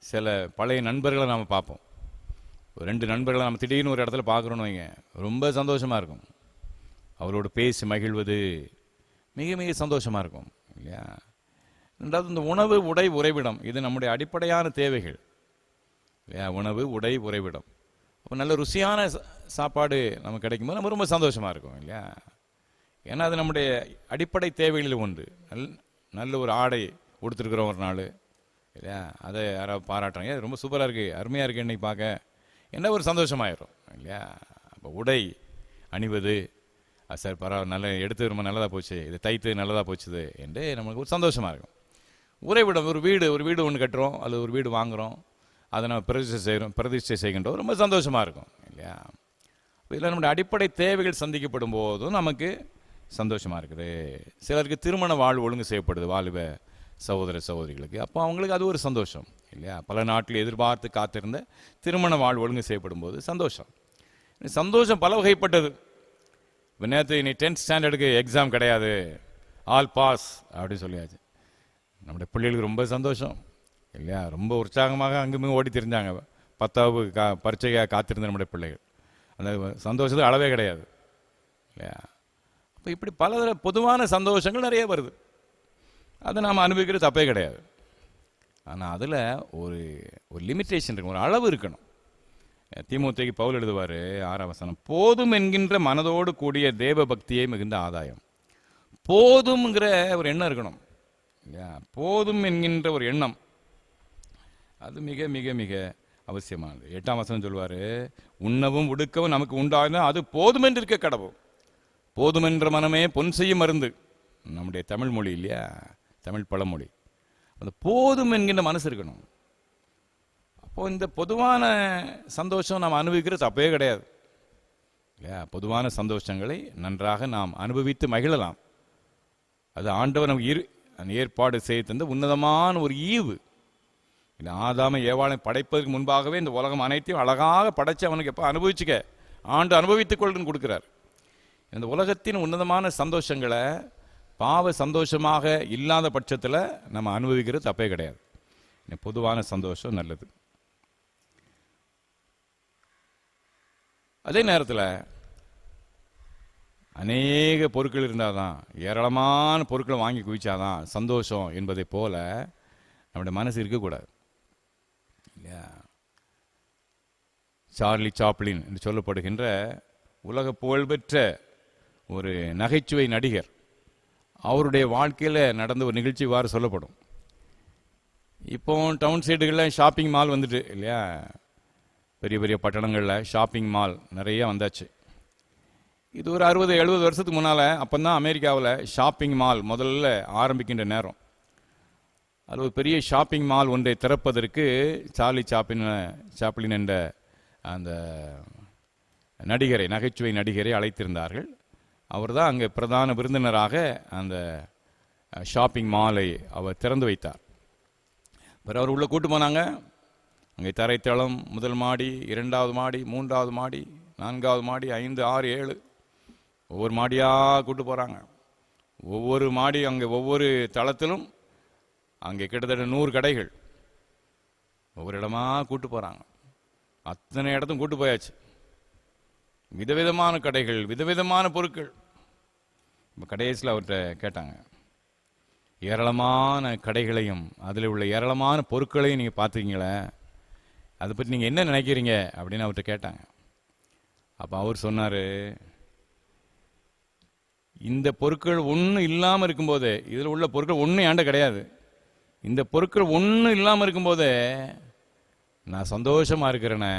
சில பழைய நண்பர்களை நாம் பார்ப்போம். ஒரு 2 நண்பர்களை நம்ம திடீர்னு ஒரு இடத்துல பார்க்குறோன்னு வைங்க, ரொம்ப சந்தோஷமாக இருக்கும். அவரோடு பேசி மகிழ்வது மிக மிக சந்தோஷமாக இருக்கும் இல்லையா? ரெண்டாவது, இந்த உணவு, உடை, உறைவிடம், இது நம்முடைய அடிப்படையான தேவைகள் இல்லையா? உணவு, உடை, உறைவிடம். அப்போ நல்ல ருசியான சாப்பாடு நமக்கு கிடைக்கும்போது நம்ம ரொம்ப சந்தோஷமாக இருக்கும் இல்லையா? ஏன்னா அது நம்முடைய அடிப்படை தேவைகளில் ஒன்று. நல்ல ஒரு ஆடை உடுத்துருக்குறோம் ஒரு நாள் இல்லையா? அதை யாராவது பாராட்டுறாங்க, ரொம்ப சூப்பராக இருக்குது, அருமையாக இருக்குது, இன்னைக்கு பார்க்க, என்ன ஒரு சந்தோஷமாயிடும் இல்லையா? அப்போ உடை அணிவது, சார் பரவாயில்ல, நல்ல எடுத்து ரொம்ப நல்லதாக போச்சு, இது தைத்து நல்லதாக போச்சுது என்று நமக்கு ஒரு சந்தோஷமாக இருக்கும். உறைவிடம், ஒரு வீடு ஒன்று கட்டுறோம் அல்லது ஒரு வீடு வாங்குகிறோம், அதை நம்ம பிரதிஷ்டை செய்கின்றோம், ரொம்ப சந்தோஷமாக இருக்கும் இல்லையா? இதில் நம்முடைய அடிப்படை தேவைகள் சந்திக்கப்படும் போதும் நமக்கு சந்தோஷமாக இருக்குது. சிலருக்கு திருமண வாழ்வு ஒழுங்கு செய்யப்படுது வாலிப சகோதர சகோதரிகளுக்கு, அப்போ அவங்களுக்கு அது ஒரு சந்தோஷம் இல்லையா? பல நாட்டில் எதிர்பார்த்து காத்திருந்த திருமண வாழ்வு ஒழுங்கு செய்யப்படும் போது சந்தோஷம். சந்தோஷம் பல வகைப்பட்டது. இப்போ நேற்று நீ 10th ஸ்டாண்டர்டுக்கு எக்ஸாம் கிடையாது, ஆல் பாஸ் அப்படின்னு சொல்லியாச்சு. நம்முடைய பிள்ளைகளுக்கு ரொம்ப சந்தோஷம் இல்லையா? ரொம்ப உற்சாகமாக அங்குமே ஓடி தெரிஞ்சாங்க. 10வது பரீட்சையாக காத்திருந்த நம்முடைய பிள்ளைகள். அந்த சந்தோஷத்துக்கு அளவே கிடையாது இல்லையா? அப்போ இப்படி பல பொதுவான சந்தோஷங்கள் நிறைய வருது. அதை நாம் அனுபவிக்கிறது தப்பே கிடையாது. ஆனால் அதில் ஒரு லிமிட்டேஷன் இருக்கணும், ஒரு அளவு இருக்கணும். தீமோத்தேயுக்கு பவுல் எழுதுவார் 6ஆம் வசனம், போதும் என்கின்ற மனதோடு கூடிய தேவ பக்தியை மிகுந்த ஆதாயம். போதும்ங்கிற ஒரு எண்ணம் இருக்கணும் இல்லையா? போதும் என்கின்ற ஒரு எண்ணம் அது மிக மிக மிக அவசியமானது. 8ஆம் வசனம் சொல்வார், உண்ணவும் உடுக்கவும் நமக்கு உண்டாயிருந்தால் அது போதுமென்று இருக்க கடவும். போதுமென்ற மனமே பொன் செய்யும் மருந்து, நம்முடைய தமிழ் மொழி இல்லையா, தமிழ் பழமொழி. அந்த போதும் என்கின்ற மனசு இருக்கணும். அப்போது இந்த பொதுவான சந்தோஷம் நாம் அனுபவிக்கிறது தப்பே கிடையாது இல்லையா? பொதுவான சந்தோஷங்களை நன்றாக நாம் அனுபவித்து மகிழலாம். அது ஆண்டவர் நமக்கு ஏற்பாடு செய்து தந்த உன்னதமான ஒரு ஈவு. இல்லை, ஆதாமை ஏவாளை படைப்பதற்கு முன்பாகவே இந்த உலகம் அனைத்தையும் அழகாக படைச்சு அவனுக்கு எப்போ அனுபவிச்சுக்க ஆண்டு அனுபவித்துக் கொள்ளுன்னு கொடுக்குறார். இந்த உலகத்தின் உன்னதமான சந்தோஷங்களை பாவ சந்தோஷமாக இல்லாத பட்சத்தில் நம்ம அனுபவிக்கிறது தப்பே கிடையாது. பொதுவான சந்தோஷம் நல்லது. அதே நேரத்தில் அநேக பொருட்கள் இருந்தால் தான், ஏராளமான பொருட்களை வாங்கி குவிச்சாதான் சந்தோஷம் என்பதை போல நம்முடைய மனசு இருக்கக்கூடாது இல்லையா? சார்லி சாப்ளின் என்று சொல்லப்படுகின்ற உலக புகழ்பெற்ற ஒரு நகைச்சுவை நடிகர், அவருடைய வாழ்க்கையில் நடந்த ஒரு நிகழ்ச்சி இவ்வாறு சொல்லப்படும். இப்போ டவுன் சைடுகளில் ஷாப்பிங் மால் வந்துட்டு இல்லையா, பெரிய பெரிய பட்டணங்களில் ஷாப்பிங் மால் நிறைய வந்தாச்சு. இது ஒரு 60-70 வருஷத்துக்கு முன்னால், அப்போ தான் அமெரிக்காவில் ஷாப்பிங் மால் முதல்ல ஆரம்பிக்கின்ற நேரம். அது ஒரு பெரிய ஷாப்பிங் மால் ஒன்றை திறப்பதற்கு சார்லி சாப்ளின் என்ற அந்த நடிகரை, நகைச்சுவை நடிகரை அழைத்திருந்தார்கள். அவர் தான் அங்கே பிரதான விருந்தினராக அந்த ஷாப்பிங் மாலை அவர் திறந்து வைத்தார். பிறகு அவர் உள்ளே கூட்டு போனாங்க. அங்கே தரைத்தளம், முதல் மாடி, 2வது மாடி, 3வது மாடி, 4வது மாடி, 5, 6, 7 ஒவ்வொரு மாடியாக கூட்டு போகிறாங்க. ஒவ்வொரு மாடி, அங்கே ஒவ்வொரு தளத்திலும் அங்கே கிட்டத்தட்ட 100 கடைகள், ஒவ்வொரு இடமா கூட்டு போகிறாங்க. அத்தனை இடத்தும் கூட்டு போயாச்சு. விதவிதமான கடைகள், விதவிதமான பொருட்கள். இப்போ கடைசியில் அவர்கிட்ட கேட்டாங்க, ஏராளமான கடைகளையும் அதில் உள்ள ஏராளமான பொருட்களையும் நீங்கள் பார்த்துருக்கீங்களே, அதை பற்றி நீங்கள் என்ன நினைக்கிறீங்க அப்படின்னு அவர்கிட்ட கேட்டாங்க. அப்போ அவர் சொன்னார், இந்த பொருட்கள் ஒன்றும் இல்லாமல் இருக்கும்போதே, இதில் உள்ள பொருட்கள் ஒன்றும் ஏண்ட கிடையாது, இந்த பொருட்கள் ஒன்றும் இல்லாமல் இருக்கும்போதே நான் சந்தோஷமாக இருக்கிறேனே,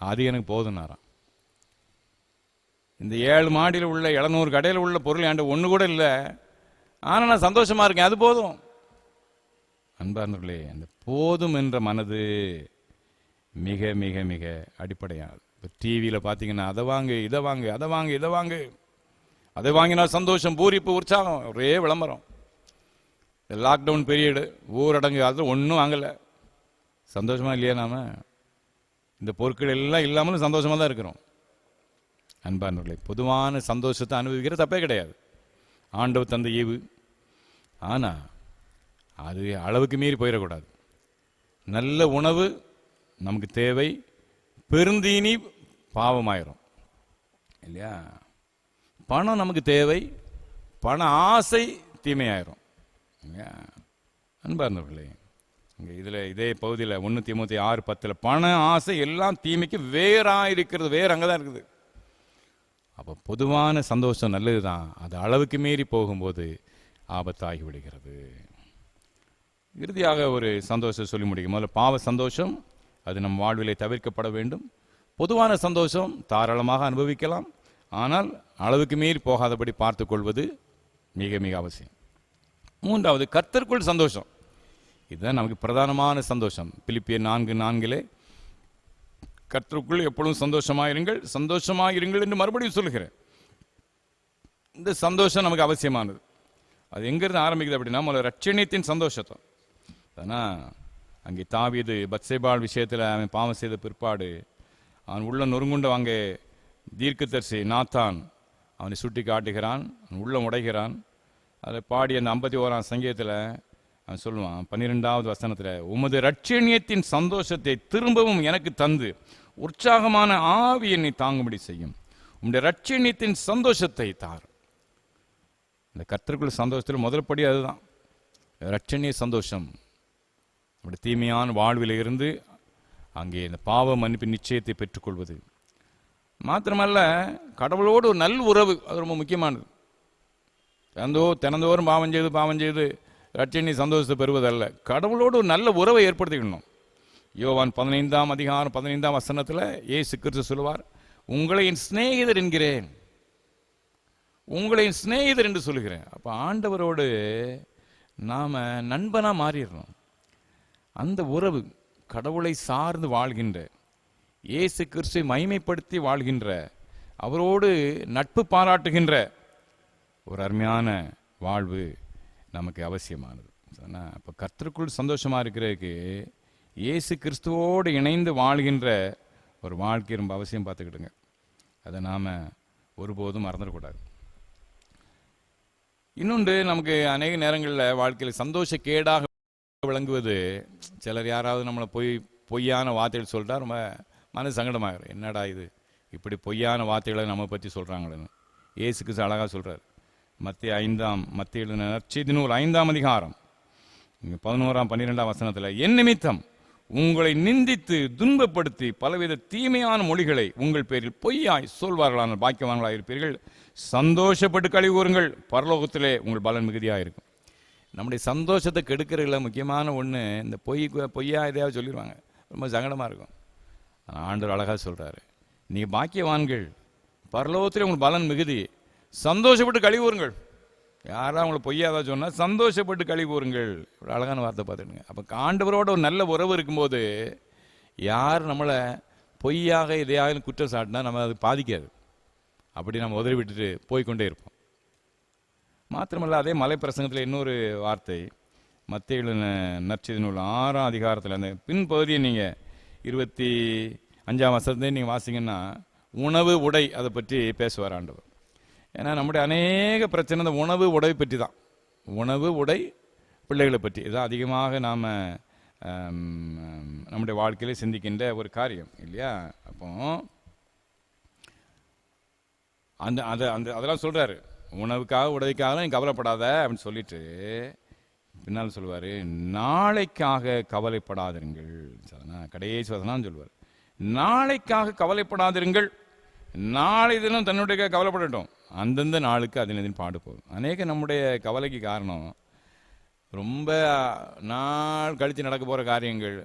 அது எனக்கு போதும்னாராம். இந்த 7 மாடியில் உள்ள 700 கடையில் உள்ள பொருள் ஏண்ட ஒன்று கூட இல்லை, ஆனால் நான் சந்தோஷமாக இருக்கேன், அது போதும். அன்பார்ந்தவர்களே, அந்த போதும் என்ற மனது மிக மிக மிக அடிப்படையானது. இப்போ டிவியில் பார்த்தீங்கன்னா அதை வாங்கு, இதை வாங்கு, அதை வாங்கு, இதை வாங்கு, அதை வாங்கினா சந்தோஷம், பூரிப்பு, உற்சாகம், ஒரே விளம்பரம். லாக்டவுன் பீரியடு, ஊரடங்கு, அது ஒன்றும் வாங்கலை. சந்தோஷமா இல்லையா? நாம இந்த பொருட்கள் எல்லாம் இல்லாமலும் சந்தோஷமாக தான் இருக்கிறோம். அன்பானவர்களே, பொதுவான சந்தோஷத்தை அனுபவிக்கிற தப்பே கிடையாது, ஆண்டவர் தந்த ஈவு. ஆனால் அது அளவுக்கு மீறி போயிடக்கூடாது. நல்ல உணவு நமக்கு தேவை, பெருந்தீனி பாவமாயிரும் இல்லையா? பணம் நமக்கு தேவை, பண ஆசை தீமையாயிரும் இல்லையா? அன்பார்ந்தவர்களே, இங்கே இதில் இதே பகுதியில் 1 தீமோத்தேயு 6:10 பண ஆசை எல்லாம் தீமைக்கு வேறாக இருக்கிறது, வேறு அங்கே தான் இருக்குது. அப்போ பொதுவான சந்தோஷம் நல்லது தான், அது அளவுக்கு மீறி போகும்போது ஆபத்தாகி விடுகிறது. இறுதியாக ஒரு சந்தோஷம் சொல்லி முடியும். முதல்ல பாவ சந்தோஷம், அது நம் வாழ்விலே தவிர்க்கப்பட வேண்டும். பொதுவான சந்தோஷம் தாராளமாக அனுபவிக்கலாம், ஆனால் அளவுக்கு மீறி போகாதபடி பார்த்து கொள்வது மிக மிக அவசியம். 3வது கர்த்தருக்குள் சந்தோஷம். இதுதான் நமக்கு பிரதானமான சந்தோஷம். பிலிப்பியர் 4:4 கர்த்தருக்குள் எப்பொழுதும் சந்தோஷமாயிருங்கள், சந்தோஷமாயிருங்கள் என்று மறுபடியும் சொல்லுகிறேன். இந்த சந்தோஷம் நமக்கு அவசியமானது. அது எங்கிருந்து ஆரம்பிக்குது அப்படின்னா, முதல்ல ரட்சணியத்தின் சந்தோஷத்தை. ஆனால் அங்கே தாவீது பத்சேபாள் விஷயத்தில் அவன் பாவம் செய்த பிற்பாடு அவன் உள்ள நொறுங்குண்ட அங்கே தீர்க்கதரிசி நாத்தான் அவனை சுட்டி காட்டுகிறான், உள்ளம் உடைகிறான். அதில் பாடி அந்த 51ஆம் சங்கீதத்தில் அவன் சொல்லுவான் 12வது வசனத்தில், உமது ரட்சணியத்தின் சந்தோஷத்தை திரும்பவும் எனக்கு தந்து உற்சாகமான ஆவி என்னை தாங்கும்படி செய்யும். உம்முடைய ரட்சணியத்தின் சந்தோஷத்தை தார். இந்த கர்த்தருக்குள் சந்தோஷத்தில் முதல் படி அதுதான், ரட்சணிய சந்தோஷம். நம்முடைய தீமையான வாழ்வில் இருந்து அங்கே இந்த பாவ மன்னிப்பு நிச்சயத்தை பெற்றுக்கொள்வது மாத்திரமல்ல, கடவுளோடு ஒரு நல் உறவு, அது ரொம்ப முக்கியமானது. தினந்தோறும் பாவம் செய்து ரட்சணி சந்தோஷத்தை பெறுவதல்ல, கடவுளோடு ஒரு நல்ல உறவை ஏற்படுத்திக்கணும். யோவான் 15ஆம் அதிகாரம் 15ஆம் வசனத்தில் இயேசு கிறிஸ்து சொல்லுவார், உங்களை என் சிநேகிதர் என்கிறேன், உங்களை என் சிநேகிதர் என்று சொல்லுகிறேன். அப்போ ஆண்டவரோடு நாம் நண்பனாக மாறிடணும். அந்த உறவு கடவுளை சார்ந்து வாழ்கின்ற, இயேசு கிறிஸ்துவை மகிமைப்படுத்தி வாழ்கின்ற, அவரோடு நட்பு பாராட்டுகின்ற ஒரு அருமையான வாழ்வு நமக்கு அவசியமானது. இப்போ கர்த்தருக்குள் சந்தோஷமாக இருக்கிறதுக்கு இயேசு கிறிஸ்துவோடு இணைந்து வாழ்கின்ற ஒரு வாழ்க்கை ரொம்ப அவசியம். பார்த்துக்கிட்டுங்க, அதை நாம் ஒருபோதும் மறந்துடக்கூடாது. இன்னொன்று, நமக்கு அநேக நேரங்களில் வாழ்க்கையில் சந்தோஷக்கேடாக விளங்குவது, சிலர் யாராவது நம்மளை பொய்யான வார்த்தைகள் சொல்லிட்டா ரொம்ப மன சங்கடமாகிடும். என்னடா இது, இப்படி பொய்யான வார்த்தைகளை நம்ம பற்றி சொல்கிறாங்களேன்னு இயேசு கிறிஸ்து அழகாக சொல்கிறார். மத்திய எழுதின நற்செய்தி நூல் 5ஆம் அதிகாரம் 11ஆம் 12ஆம் வசனத்தில், என் நிமித்தம் உங்களை நிந்தித்து துன்பப்படுத்தி பலவித தீமையான மொழிகளை உங்கள் பேரில் பொய்யாய் சொல்வார்களான பாக்கியவான்களாக இருப்பீர்கள், சந்தோஷப்பட்டு களி கூறுங்கள், பரலோகத்திலே உங்கள் பலன் மிகுதியாக இருக்கும். நம்முடைய சந்தோஷத்தை கெடுக்கிறதுல முக்கியமான ஒன்று, இந்த பொய்யா எதையாவது சொல்லிடுவாங்க, ரொம்ப சங்கடமாக இருக்கும். ஆனால் ஆண்டவர் அழகாக சொல்கிறாரு, நீங்கள் பாக்கியவான்கள், பரலோகத்திலே உங்கள் பலன் மிகுதி, சந்தோஷப்பட்டு களி கூறுங்கள். யாராவது அவங்களை பொய்யாதான் சொன்னால் சந்தோஷப்பட்டு களி கூறுங்கள். ஒரு அழகான வார்த்தை பார்த்துடுங்க. அப்போ ஆண்டவரோட ஒரு நல்ல உறவு இருக்கும்போது யார் நம்மளை பொய்யாக எதையாவது குற்றம் சாட்டினா நம்ம அது பாதிக்காது. அப்படி நம்ம உதறி விட்டுட்டு போய்கொண்டே இருப்போம். மாத்திரமல்ல, அதே மலை பிரசங்கத்தில் இன்னொரு வார்த்தை, மத்திய எழுதின நற்செய்தி நூல் 6ஆம் அதிகாரத்தில் அந்த பின்பகுதியை நீங்கள் 25ஆம் வசனத்தை நீங்கள் வாசிங்கன்னா, உணவு உடை அதை பற்றி பேசுவார் ஆண்டவர். ஏன்னா நம்முடைய அநேக பிரச்சனை இந்த உணவு உடை பற்றி தான். உணவு உடை பிள்ளைகளை பற்றி இதான் அதிகமாக நாம் நம்முடைய வாழ்க்கையில சிந்திக்கின்ற ஒரு காரியம் இல்லையா? அப்போ அதெல்லாம் சொல்கிறாரு, உணவுக்காக உடைக்காக நீ கவலைப்படாத அப்படின்னு சொல்லிட்டு பின்னால் சொல்லுவார், நாளைக்காக கவலைப்படாதிருங்கள். கடைசி வசனம் சொல்லுவார், நாளைக்காக கவலைப்படாதிருங்கள், நாளை தினம் தன்னுடைய கவலைப்படட்டும், அந்தந்த நாளுக்கு அதன் பாடு போகும். அநேக நம்முடைய கவலைக்கு காரணம் ரொம்ப நாள் கழித்து நடக்க போகிற காரியங்கள்,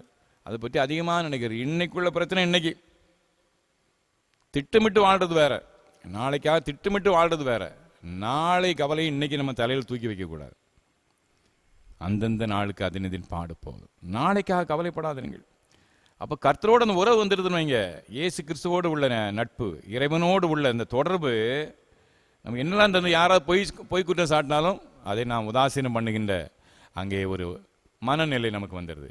அதை பற்றி அதிகமாக நினைக்கிறது. இன்னைக்குள்ள பிரச்சனை இன்னைக்கு திட்டமிட்டு வாழ்றது வேற, நாளைக்காக திட்டமிட்டு வாழ்றது வேற. நாளை கவலை இன்னைக்கு நம்ம தலையில் தூக்கி வைக்கக்கூடாது. அந்தந்த நாளுக்கு அதன் பாடு போகுது, நாளைக்காக கவலைப்படாதீர்கள். அப்போ கர்த்தரோடு அந்த உறவு வந்துடுதுன்னு வைங்க, இயேசு கிறிஸ்துவோடு உள்ள நட்பு, இறைவனோடு உள்ள இந்த தொடர்பு, நம்ம என்னெல்லாம் தந்து யாராவது பொய் குற்றம் சாட்டினாலும் அதை நாம் உதாசீனம் பண்ணுகின்ற அங்கே ஒரு மனநிலை நமக்கு வந்துடுது.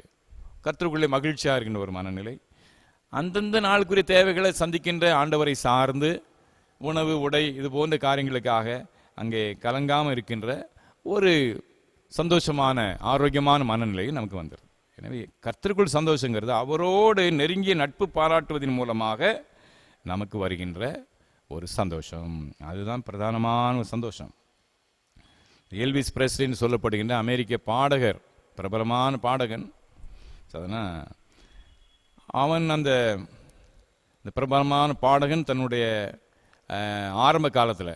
கர்த்தருக்குள்ளே மகிழ்ச்சியாக இருக்கின்ற ஒரு மனநிலை, அந்தந்த நாளுக்குரிய தேவைகளை சந்திக்கின்ற ஆண்டவரை சார்ந்து உணவு உடை இது போன்ற காரியங்களுக்காக அங்கே கலங்காமல் இருக்கின்ற ஒரு சந்தோஷமான ஆரோக்கியமான மனநிலை நமக்கு வந்துடுது. எனவே கர்த்தருக்குள் சந்தோஷங்கிறது அவரோடு நெருங்கிய நட்பு பாராட்டுவதன் மூலமாக நமக்கு வருகின்ற ஒரு சந்தோஷம். அதுதான் பிரதானமான ஒரு சந்தோஷம். எல்விஸ் பிரெஸ்லின்னு சொல்லப்படுகின்ற அமெரிக்க பாடகர், பிரபலமான பாடகன், அவன் அந்த பிரபலமான பாடகன் தன்னுடைய ஆரம்ப காலத்தில்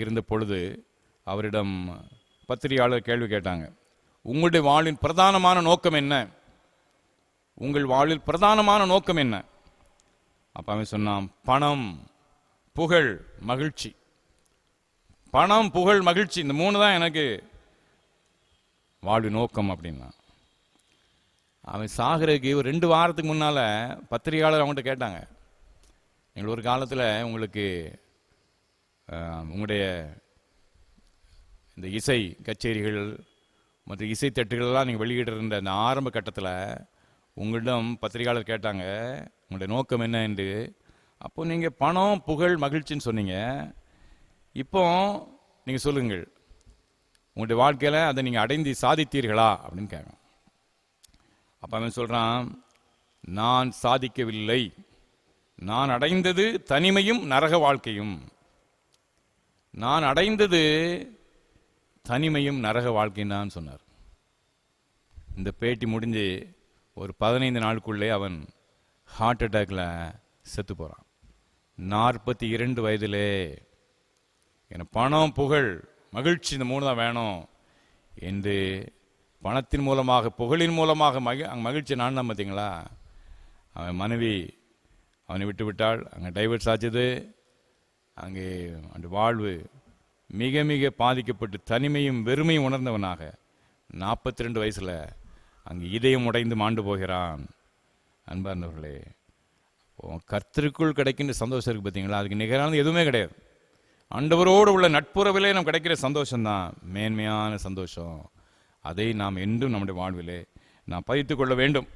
இருந்த பொழுது அவரிடம் பத்திரிகையாளர் கேள்வி கேட்டாங்க, உங்களுடைய வாழ்வின் பிரதானமான நோக்கம் என்ன, உங்கள் வாழ்வில் பிரதானமான நோக்கம் என்ன? அப்போ அவன் சொன்னான், பணம், புகழ், மகிழ்ச்சி. பணம், புகழ், மகிழ்ச்சி, இந்த மூணு தான் எனக்கு வாழ்வு நோக்கம் அப்படின்னா. அவன் சாகிறதுக்கு ஒரு 2 வாரத்துக்கு முன்னால் பத்திரிகையாளர் அவங்கள்ட்ட கேட்டாங்க, எங்கள் ஒரு காலத்தில் உங்களுக்கு உங்களுடைய இந்த இசை கச்சேரிகள் மற்றும் இசைத்தட்டுகள்லாம் நீங்கள் வெளியிட்டிருந்த அந்த ஆரம்ப கட்டத்தில் உங்களிடம் பத்திரிகையாளர் கேட்டாங்க, உங்களுடைய நோக்கம் என்ன என்று. அப்போ நீங்கள் பணம், புகழ், மகிழ்ச்சின்னு சொன்னீங்க. இப்போ நீங்கள் சொல்லுங்கள், உங்களுடைய வாழ்க்கையில் அதை நீங்கள் அடைந்து சாதித்தீர்களா அப்படின்னு கேட்கணும். அப்போ அவன் சொல்கிறான், நான் சாதிக்கவில்லை, நான் அடைந்தது தனிமையும் நரக வாழ்க்கையும். நான் அடைந்தது தனிமையும் நரக வாழ்க்கைன்னு தான் சொன்னார். இந்த பேட்டி முடிஞ்சு ஒரு 15 நாளுக்குள்ளே அவன் ஹார்ட் அட்டாக்ல செத்து போகிறான். 42 வயதிலே. எனக்கு பணம், புகழ், மகிழ்ச்சி, இந்த 3 தான் வேணும் என்று பணத்தின் மூலமாக, புகழின் மூலமாக மகிழ்ச்சி நான் தான். பார்த்தீங்களா, அவன் மனைவி அவனை விட்டு விட்டாள். அங்கே டைவர்ஸ் ஆச்சுது. அங்கே அந்த வாழ்வு மிக மிக பாதிக்கப்பட்டு தனிமையும் வெறுமையும் உணர்ந்தவனாக 42 வயசில் அங்கே இதயம் உடைந்து மாண்டு போகிறான். அன்பார்ந்தவர்களே, கர்த்தருக்குள் கிடைக்கின்ற சந்தோஷம் இருக்குது பார்த்தீங்களா, அதுக்கு நிகரானது எதுவுமே கிடையாது. ஆண்டவரோடு உள்ள நட்புறவிலே நாம் கிடைக்கிற சந்தோஷம்தான் மேன்மையான சந்தோஷம். அதை நாம் என்றும் நம்முடைய வாழ்விலே நாம் பதித்து கொள்ள வேண்டும்.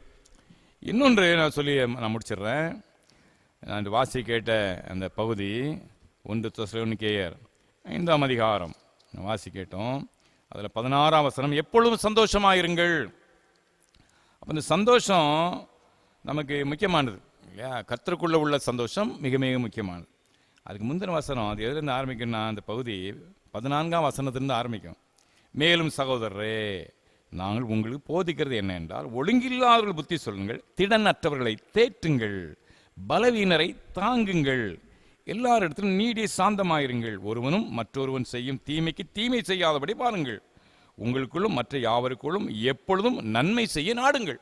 இன்னொன்று நான் சொல்லி நான் முடிச்சிடுறேன். நான் வாசி கேட்ட அந்த பகுதி 1 தெசலோனிக்கேயர் 5ஆம் அதிகாரம் வாசி கேட்டோம். அதில் 16ஆம் வசனம், எப்பொழுதும் சந்தோஷமாயிருங்கள். அப்போ இந்த சந்தோஷம் நமக்கு முக்கியமானது இல்லையா? கர்த்தருக்குள்ளே உள்ள சந்தோஷம் மிக மிக முக்கியமானது. அதுக்கு முந்தின வசனம் அது எதுலேருந்து ஆரம்பிக்கும்னா, அந்த பகுதி 14ஆம் வசனத்திலிருந்து ஆரம்பிக்கும். மேலும் சகோதரரே, நாங்கள் உங்களுக்கு போதிக்கிறது என்ன என்றால், ஒழுங்கில்லாதவர்கள் புத்தி சொல்லுங்கள், திடனற்றவர்களை தேற்றுங்கள், பலவீனரை தாங்குங்கள், எல்லாரிடத்திலும் நீடிய சாந்தமாயிருங்கள், ஒருவனும் மற்றொருவன் செய்யும் தீமைக்கு தீமை செய்யாதபடி பாருங்கள், உங்களுக்குள்ளும் மற்ற யாவருக்குள்ளும் எப்பொழுதும் நன்மை செய்ய நாடுங்கள்.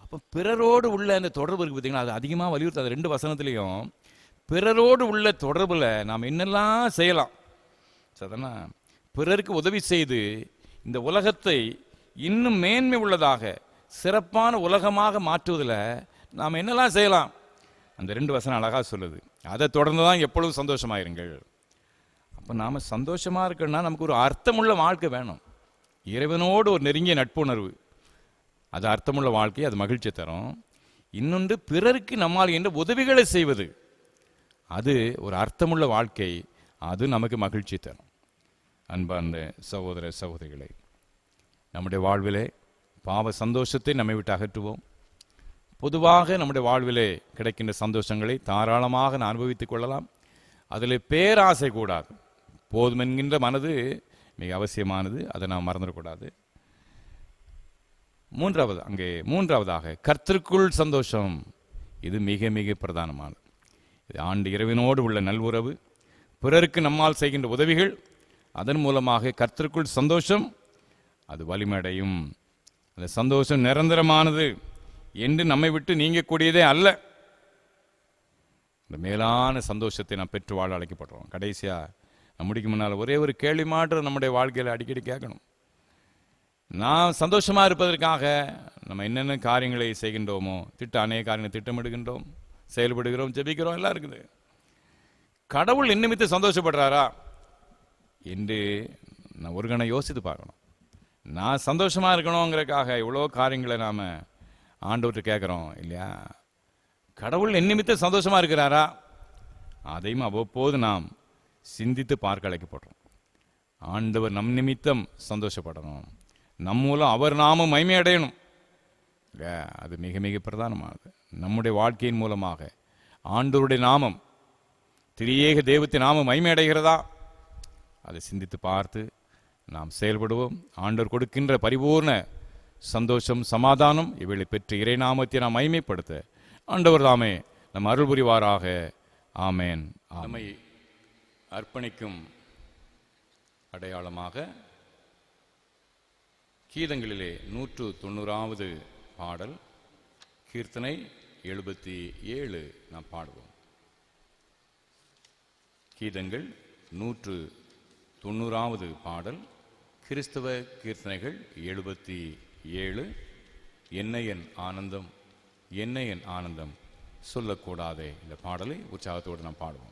அப்போ பிறரோடு உள்ள அந்த தொடர்பு இருக்குது பார்த்தீங்களா, அது அதிகமாக வலியுறுத்து. அது 2 வசனத்துலேயும் பிறரோடு உள்ள தொடர்பில் நாம் என்னெல்லாம் செய்யலாம். சரிதானா? பிறருக்கு உதவி செய்து இந்த உலகத்தை இன்னும் மேன்மை உள்ளதாக சிறப்பான உலகமாக மாற்றுவதில் நாம் என்னெல்லாம் செய்யலாம், அந்த 2 வசனம் அழகாக சொல்லுது. அதை தொடர்ந்து தான் எப்பொழுதும் சந்தோஷமாயிருங்கள். அப்போ நாம் சந்தோஷமாக இருக்கணும்னா நமக்கு ஒரு அர்த்தமுள்ள வாழ்க்கை வேணும். இறைவனோடு ஒரு நெருங்கிய நட்புணர்வு, அது அர்த்தமுள்ள வாழ்க்கை, அது மகிழ்ச்சி தரும். இன்னொன்று, பிறருக்கு நம்மால் என்ற உதவிகளை செய்வது, அது ஒரு அர்த்தமுள்ள வாழ்க்கை, அது நமக்கு மகிழ்ச்சி தரும். அன்பார்ந்த சகோதர சகோதரிகளை, நம்முடைய வாழ்விலே பாவ சந்தோஷத்தை நம்மை விட்டு அகற்றுவோம். பொதுவாக நம்முடைய வாழ்விலே கிடைக்கின்ற சந்தோஷங்களை தாராளமாக நான் அனுபவித்துக் கொள்ளலாம். அதில் பேராசை கூடாது. போதும் என்கின்ற மனது மிக அவசியமானது, அதை நாம் மறந்துடக்கூடாது. மூன்றாவதாக கர்த்தருக்குள் சந்தோஷம், இது மிக மிக பிரதானமானது. இது ஆண்டு இறைவனோடு உள்ள நல்வுறவு, பிறருக்கு நம்மால் செய்கின்ற உதவிகள், அதன் மூலமாக கர்த்தருக்குள் சந்தோஷம் அது வலிமையடையும். அந்த சந்தோஷம் நிரந்தரமானது என்று நம்மை விட்டு நீங்கக்கூடியதே அல்ல. இந்த மேலான சந்தோஷத்தை நாம் பெற்று வாழ அழைக்கப்படுறோம். கடைசியாக நம்ம முடிக்கும் முன்னால் ஒரே ஒரு கேள்வி மாற்றம் நம்முடைய வாழ்க்கையில் அடிக்கடி கேட்கணும். நாம் சந்தோஷமாக இருப்பதற்காக நம்ம என்னென்ன காரியங்களை செய்கின்றோமோ, அநேக காரியங்களை திட்டமிடுகின்றோம், செயல்படுகிறோம், ஜெபிக்கிறோம், எல்லாம் இருக்குது. கடவுள் நிமித்து சந்தோஷப்படுறாரா என்று நான் ஒரு கணம் யோசித்து பார்க்கணும். நான் சந்தோஷமாக இருக்கணுங்கிறதுக்காக இவ்வளோ காரியங்களை நாம் ஆண்டவர்கிட்ட கேட்குறோம் இல்லையா? கடவுள் நிமித்த சந்தோஷமாக இருக்கிறாரா? அதையும் அவ்வப்போது நாம் சிந்தித்து பார்க்க அழைக்கப்படுறோம். ஆண்டவர் நம் நிமித்தம் சந்தோஷப்படணும், நம் மூலம் அவர் நாமம் மகிமை அடையணும். அது மிக மிக பிரதானமானது. நம்முடைய வாழ்க்கையின் மூலமாக ஆண்டவருடைய நாமம், திரியேக தெய்வத்தின் நாமம் மகிமை அடைகிறதா? அதை சிந்தித்து பார்த்து நாம் செயல்படுவோம். ஆண்டவர் கொடுக்கின்ற பரிபூர்ண சந்தோஷம், சமாதானம் இவைகளை பெற்று இறை நாமத்தை நாம் மகிமைப்படுத்த ஆண்டவர் தாமே நம் அருள் புரிவாராக. ஆமேன். நம்மை அர்ப்பணிக்கும் அடையாளமாக கீதங்களிலே 190வது பாடல், கீர்த்தனை 77 நாம் பாடுவோம். கீதங்கள் 190வது பாடல், கிறிஸ்தவ கீர்த்தனைகள் 77. என்ன என் ஆனந்தம், என்ன என் ஆனந்தம் சொல்லக்கூடாதே. இந்த பாடலை உற்சாகத்தோடு நாம் பாடுவோம்.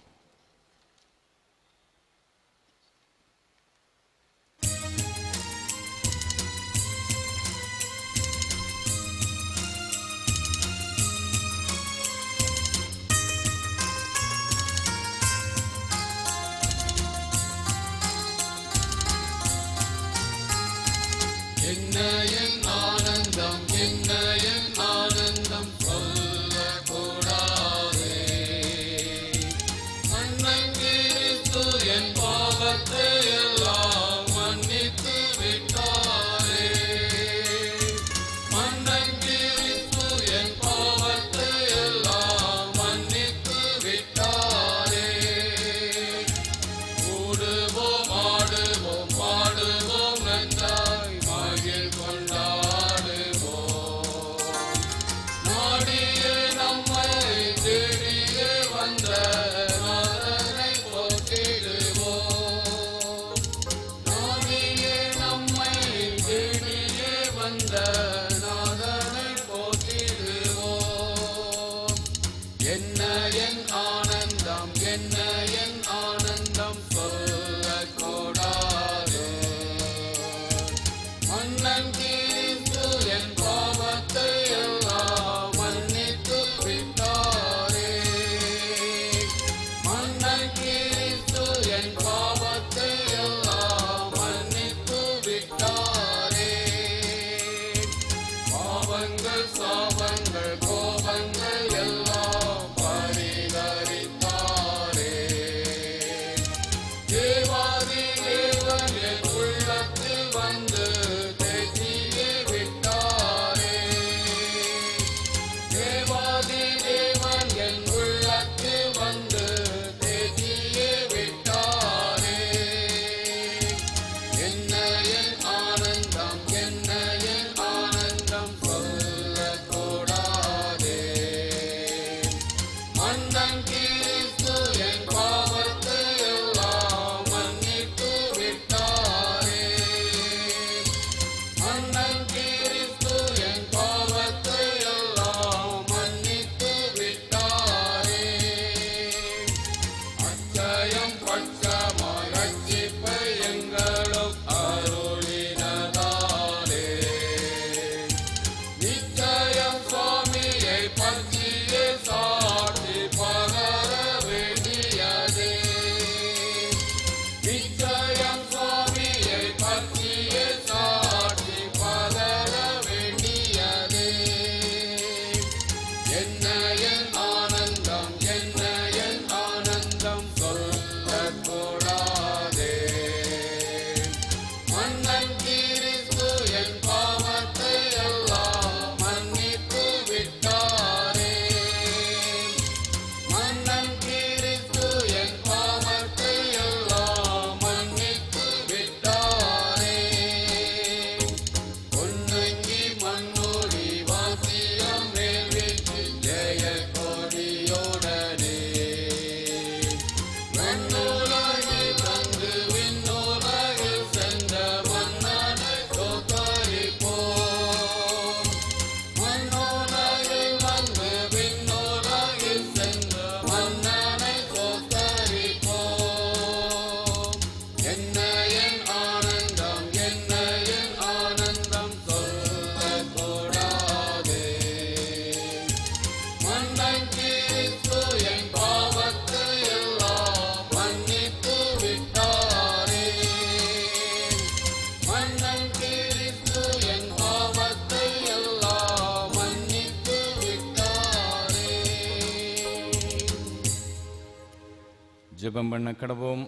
ஜெபம் பண்ண கடவோம்.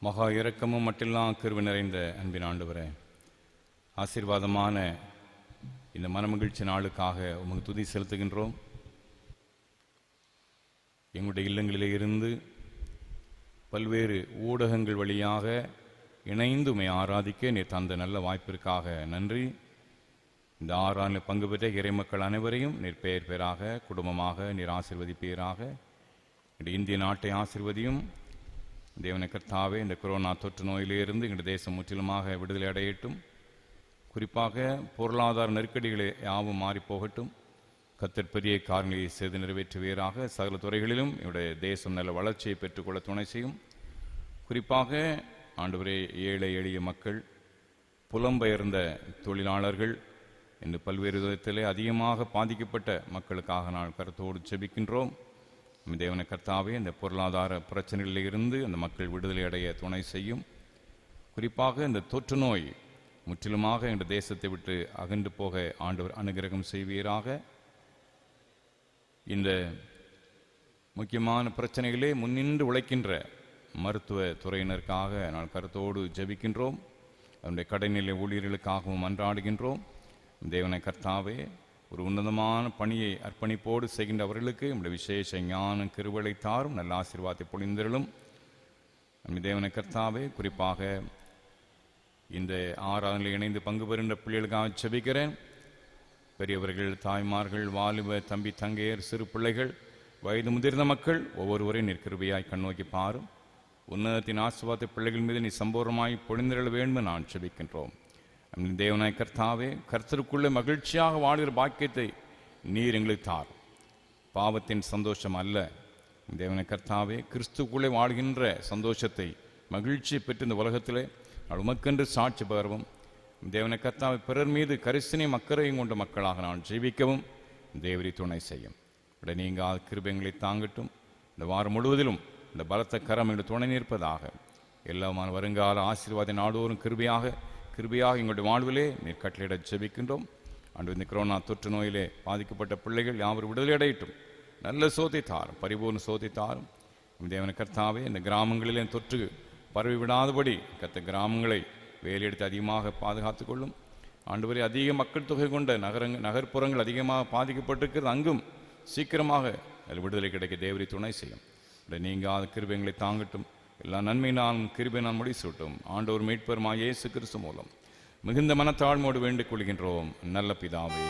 மகா இரக்கமும் மட்டில்லாம் கிருபை நிறைந்த அன்பின் ஆண்டவரே, ஆசீர்வாதமான இந்த மனமகிழ்ச்சி நாளுக்காக உமக்கு துதி செலுத்துகின்றோம். எங்களுடைய இல்லங்களிலே இருந்து பல்வேறு ஊடகங்கள் வழியாக இணைந்து உம்மை ஆராதிக்க நீர் தந்த நல்ல வாய்ப்பிற்காக நன்றி. இந்த ஆறாண்டில் பங்கு பெற்ற இறைமக்கள் அனைவரையும் நீர் பெயர் பேராக குடும்பமாக நீர் ஆசீர்வதிப்பீராக. இந்திய நாட்டை ஆசீர்வதியும். தேவனை கர்த்தாவே, இந்த கொரோனா தொற்று நோயிலிருந்து எங்களுடைய தேசம் முற்றிலுமாக விடுதலை அடையட்டும். குறிப்பாக பொருளாதார நெருக்கடிகளை யாவும் மாறி போகட்டும். கர்த்தர் பெரிய காரியங்களை செய்து நிறைவேற்றுவீராக. சகல துறைகளிலும் என்னுடைய தேசம் நல்ல வளர்ச்சியை பெற்றுக்கொள்ள துணை செய்யும். குறிப்பாக ஆண்டவரே, ஏழை எளிய மக்கள், புலம்பெயர்ந்த தொழிலாளர்கள் என்று பல்வேறு விதத்திலே அதிகமாக பாதிக்கப்பட்ட மக்களுக்காக நான் கருத்தோடு ஜெபிக்கின்றோம். தேவனை கர்த்தாவே, இந்த பொருளாதார பிரச்சனைகளில் இருந்து அந்த மக்கள் விடுதலை அடைய துணை செய்யும். குறிப்பாக இந்த தொற்று நோய் முற்றிலுமாக எங்கள் தேசத்தை விட்டு அகன்று போக ஆண்டவர் அனுகிரகம் செய்வீராக. இந்த முக்கியமான பிரச்சனைகளே முன்னின்று உழைக்கின்ற மருத்துவ துறையினருக்காக நான் கருத்தோடு ஜெபிக்கின்றோம். அவருடைய கடைநிலை ஊழியர்களுக்காகவும் மன்றாடுகின்றோம். தேவனை கர்த்தாவே, ஒரு உன்னதமான பணியை அர்ப்பணிப்போடு செய்கின்ற அவர்களுக்கு நம்முடைய விசேஷ ஞானம் கிருபையை தாரும், நல்ல ஆசீர்வாதத்தை பொழிந்தருளும். தேவனை கர்த்தாவே, குறிப்பாக இந்த ஆராதனையில் இணைந்து பங்கு பெறுகின்ற பிள்ளைகளுக்காக ஜெபிக்கிறேன். பெரியவர்கள், தாய்மார்கள், வாலிப தம்பி தங்கையர், சிறு பிள்ளைகள், வயது முதிர்ந்த மக்கள் ஒவ்வொருவரையும் நீர் கிருபையாய் கண்ணோக்கி பாரும். உன்னதத்தின் ஆசீர்வாதத்தை பிள்ளைகள் மீது நீ சம்பூர்ணமாய் பொழிந்தருள வேண்டும் நான் ஜெபிக்கின்றோம். தேவனாய் கர்த்தாவே, கர்த்தருக்குள்ளே மகிழ்ச்சியாக வாழ்கிற பாக்கியத்தை நீர் எங்களுக்கு தார். பாவத்தின் சந்தோஷம் அல்ல தேவனை கர்த்தாவே, கிறிஸ்துக்குள்ளே வாழ்கின்ற சந்தோஷத்தை மகிழ்ச்சியை பெற்று இந்த உலகத்திலே நான் உமக்கென்று சாட்சி பகரவும். தேவனை கர்த்தாவை, பிறர் மீது கரிசனையும் அக்கறையும் கொண்ட மக்களாக நான் ஜீவிக்கவும் தேவரி துணை செய்யும். இப்படி நீங்கள் கிருபைகளை தாங்கட்டும். இந்த வாரம் முழுவதிலும் இந்த பலத்த கரம் எங்கள் துணை நிற்பதாக. எல்லாமான வருங்கால ஆசீர்வாத நாடோறும் கிருபையாக எங்களுடைய வாழ்விலே நீர் கட்டளையிட ஜெபிக்கின்றோம். அன்று இந்த கொரோனா தொற்று நோயிலே பாதிக்கப்பட்ட பிள்ளைகள் யாவரும் விடுதலை அடையட்டும். நல்ல சோதை தாரும், பரிபூர்ண சோதை தாரும். தேவனை கர்த்தாவே, இந்த கிராமங்களிலே தொற்று பரவி விடாதபடி கர்த்த கிராமங்களை வேலையெடுத்து அதிகமாக பாதுகாத்து கொள்ளும். ஆண்டவரே, அதிக மக்கள் தொகை கொண்ட நகர்ப்புறங்கள் அதிகமாக பாதிக்கப்பட்டிருக்கிறது. அங்கும் சீக்கிரமாக அதில் விடுதலை கிடைக்க தேவரி துணை செய்யும். நீங்கள் கிருபைகளை தாங்கட்டும். எல்லா நன்மை நான் கிருபை நான் முடிசூட்டும். ஆண்டவர் மீட்பெருமாய் இயேசு கிறிஸ்து மூலம் மிகுந்த மனத்தாழ்மோடு வேண்டிக் கொள்கின்றோம் நல்ல பிதாவே.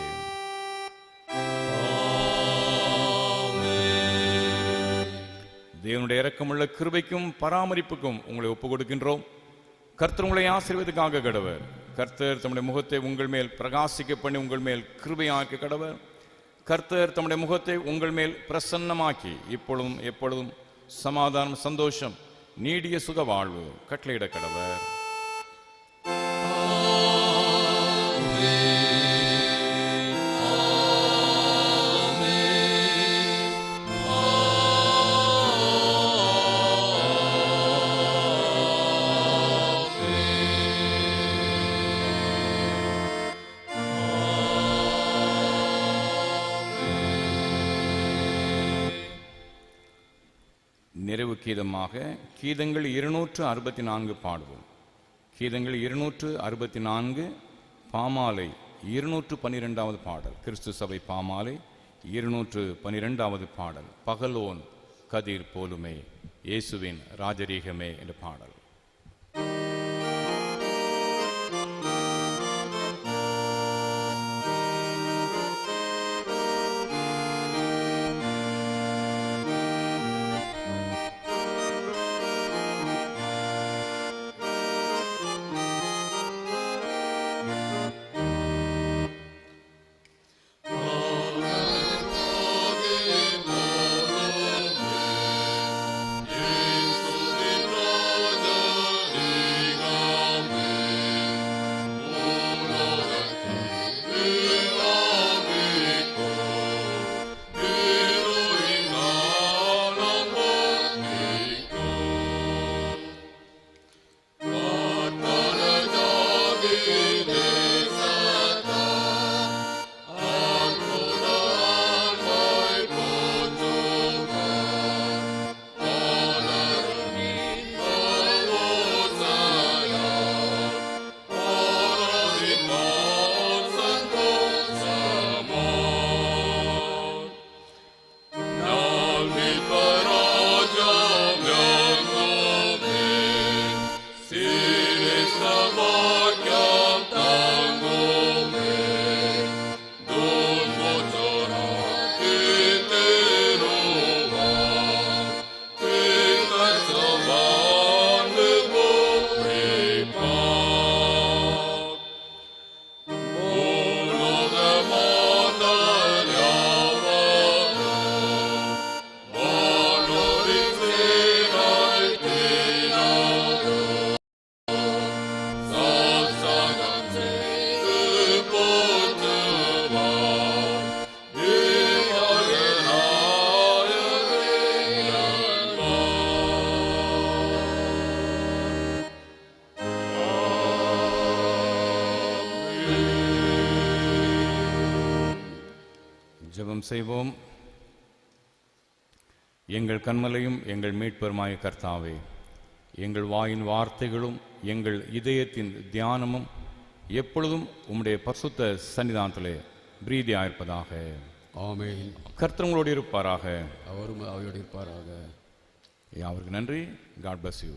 தேவனுடைய இரக்கமுள்ள கிருபைக்கும் பராமரிப்புக்கும் உங்களை ஒப்புக் கொடுக்கின்றோம். கர்த்தர் உங்களை ஆசீர்வதிக்காக கடவர். கர்த்தர் தம்முடைய முகத்தை உங்கள் மேல் பிரகாசிக்க பண்ணி உங்கள் மேல் கிருபையாக்க கடவர். கர்த்தர் தம்முடைய முகத்தை உங்கள் மேல் பிரசன்னமாக்கி இப்பொழுதும் எப்பொழுதும் சமாதானம், சந்தோஷம், நீடிய சுக வாழ்வு கட்டளையிட கடவர். நிறைவு கீதமாக கீதங்கள் 264 பாடுவோம். கீதங்கள் 264, பாமாலை 212வது பாடல். கிறிஸ்து சபை பாமாலை 212வது பாடல். பகலோன் கதிர் போலுமே இயேசுவின் ராஜரீகமே என்ற பாடல். Yesu ni Raja ஜெபம் செய்வோம். எங்கள் கன்மலையும் எங்கள் மீட்பெருமாய கர்த்தாவே, எங்கள் வாயின் வார்த்தைகளும் எங்கள் இதயத்தின் தியானமும் எப்பொழுதும் உம்முடைய பரிசுத்த சன்னிதானத்திலே பிரீதியாயிருப்பதாக. ஆமென். கர்த்தர் உங்களோடு இருப்பாராக. அவரும் அவையோடு இருப்பாராக. அவருக்கு நன்றி. God bless you.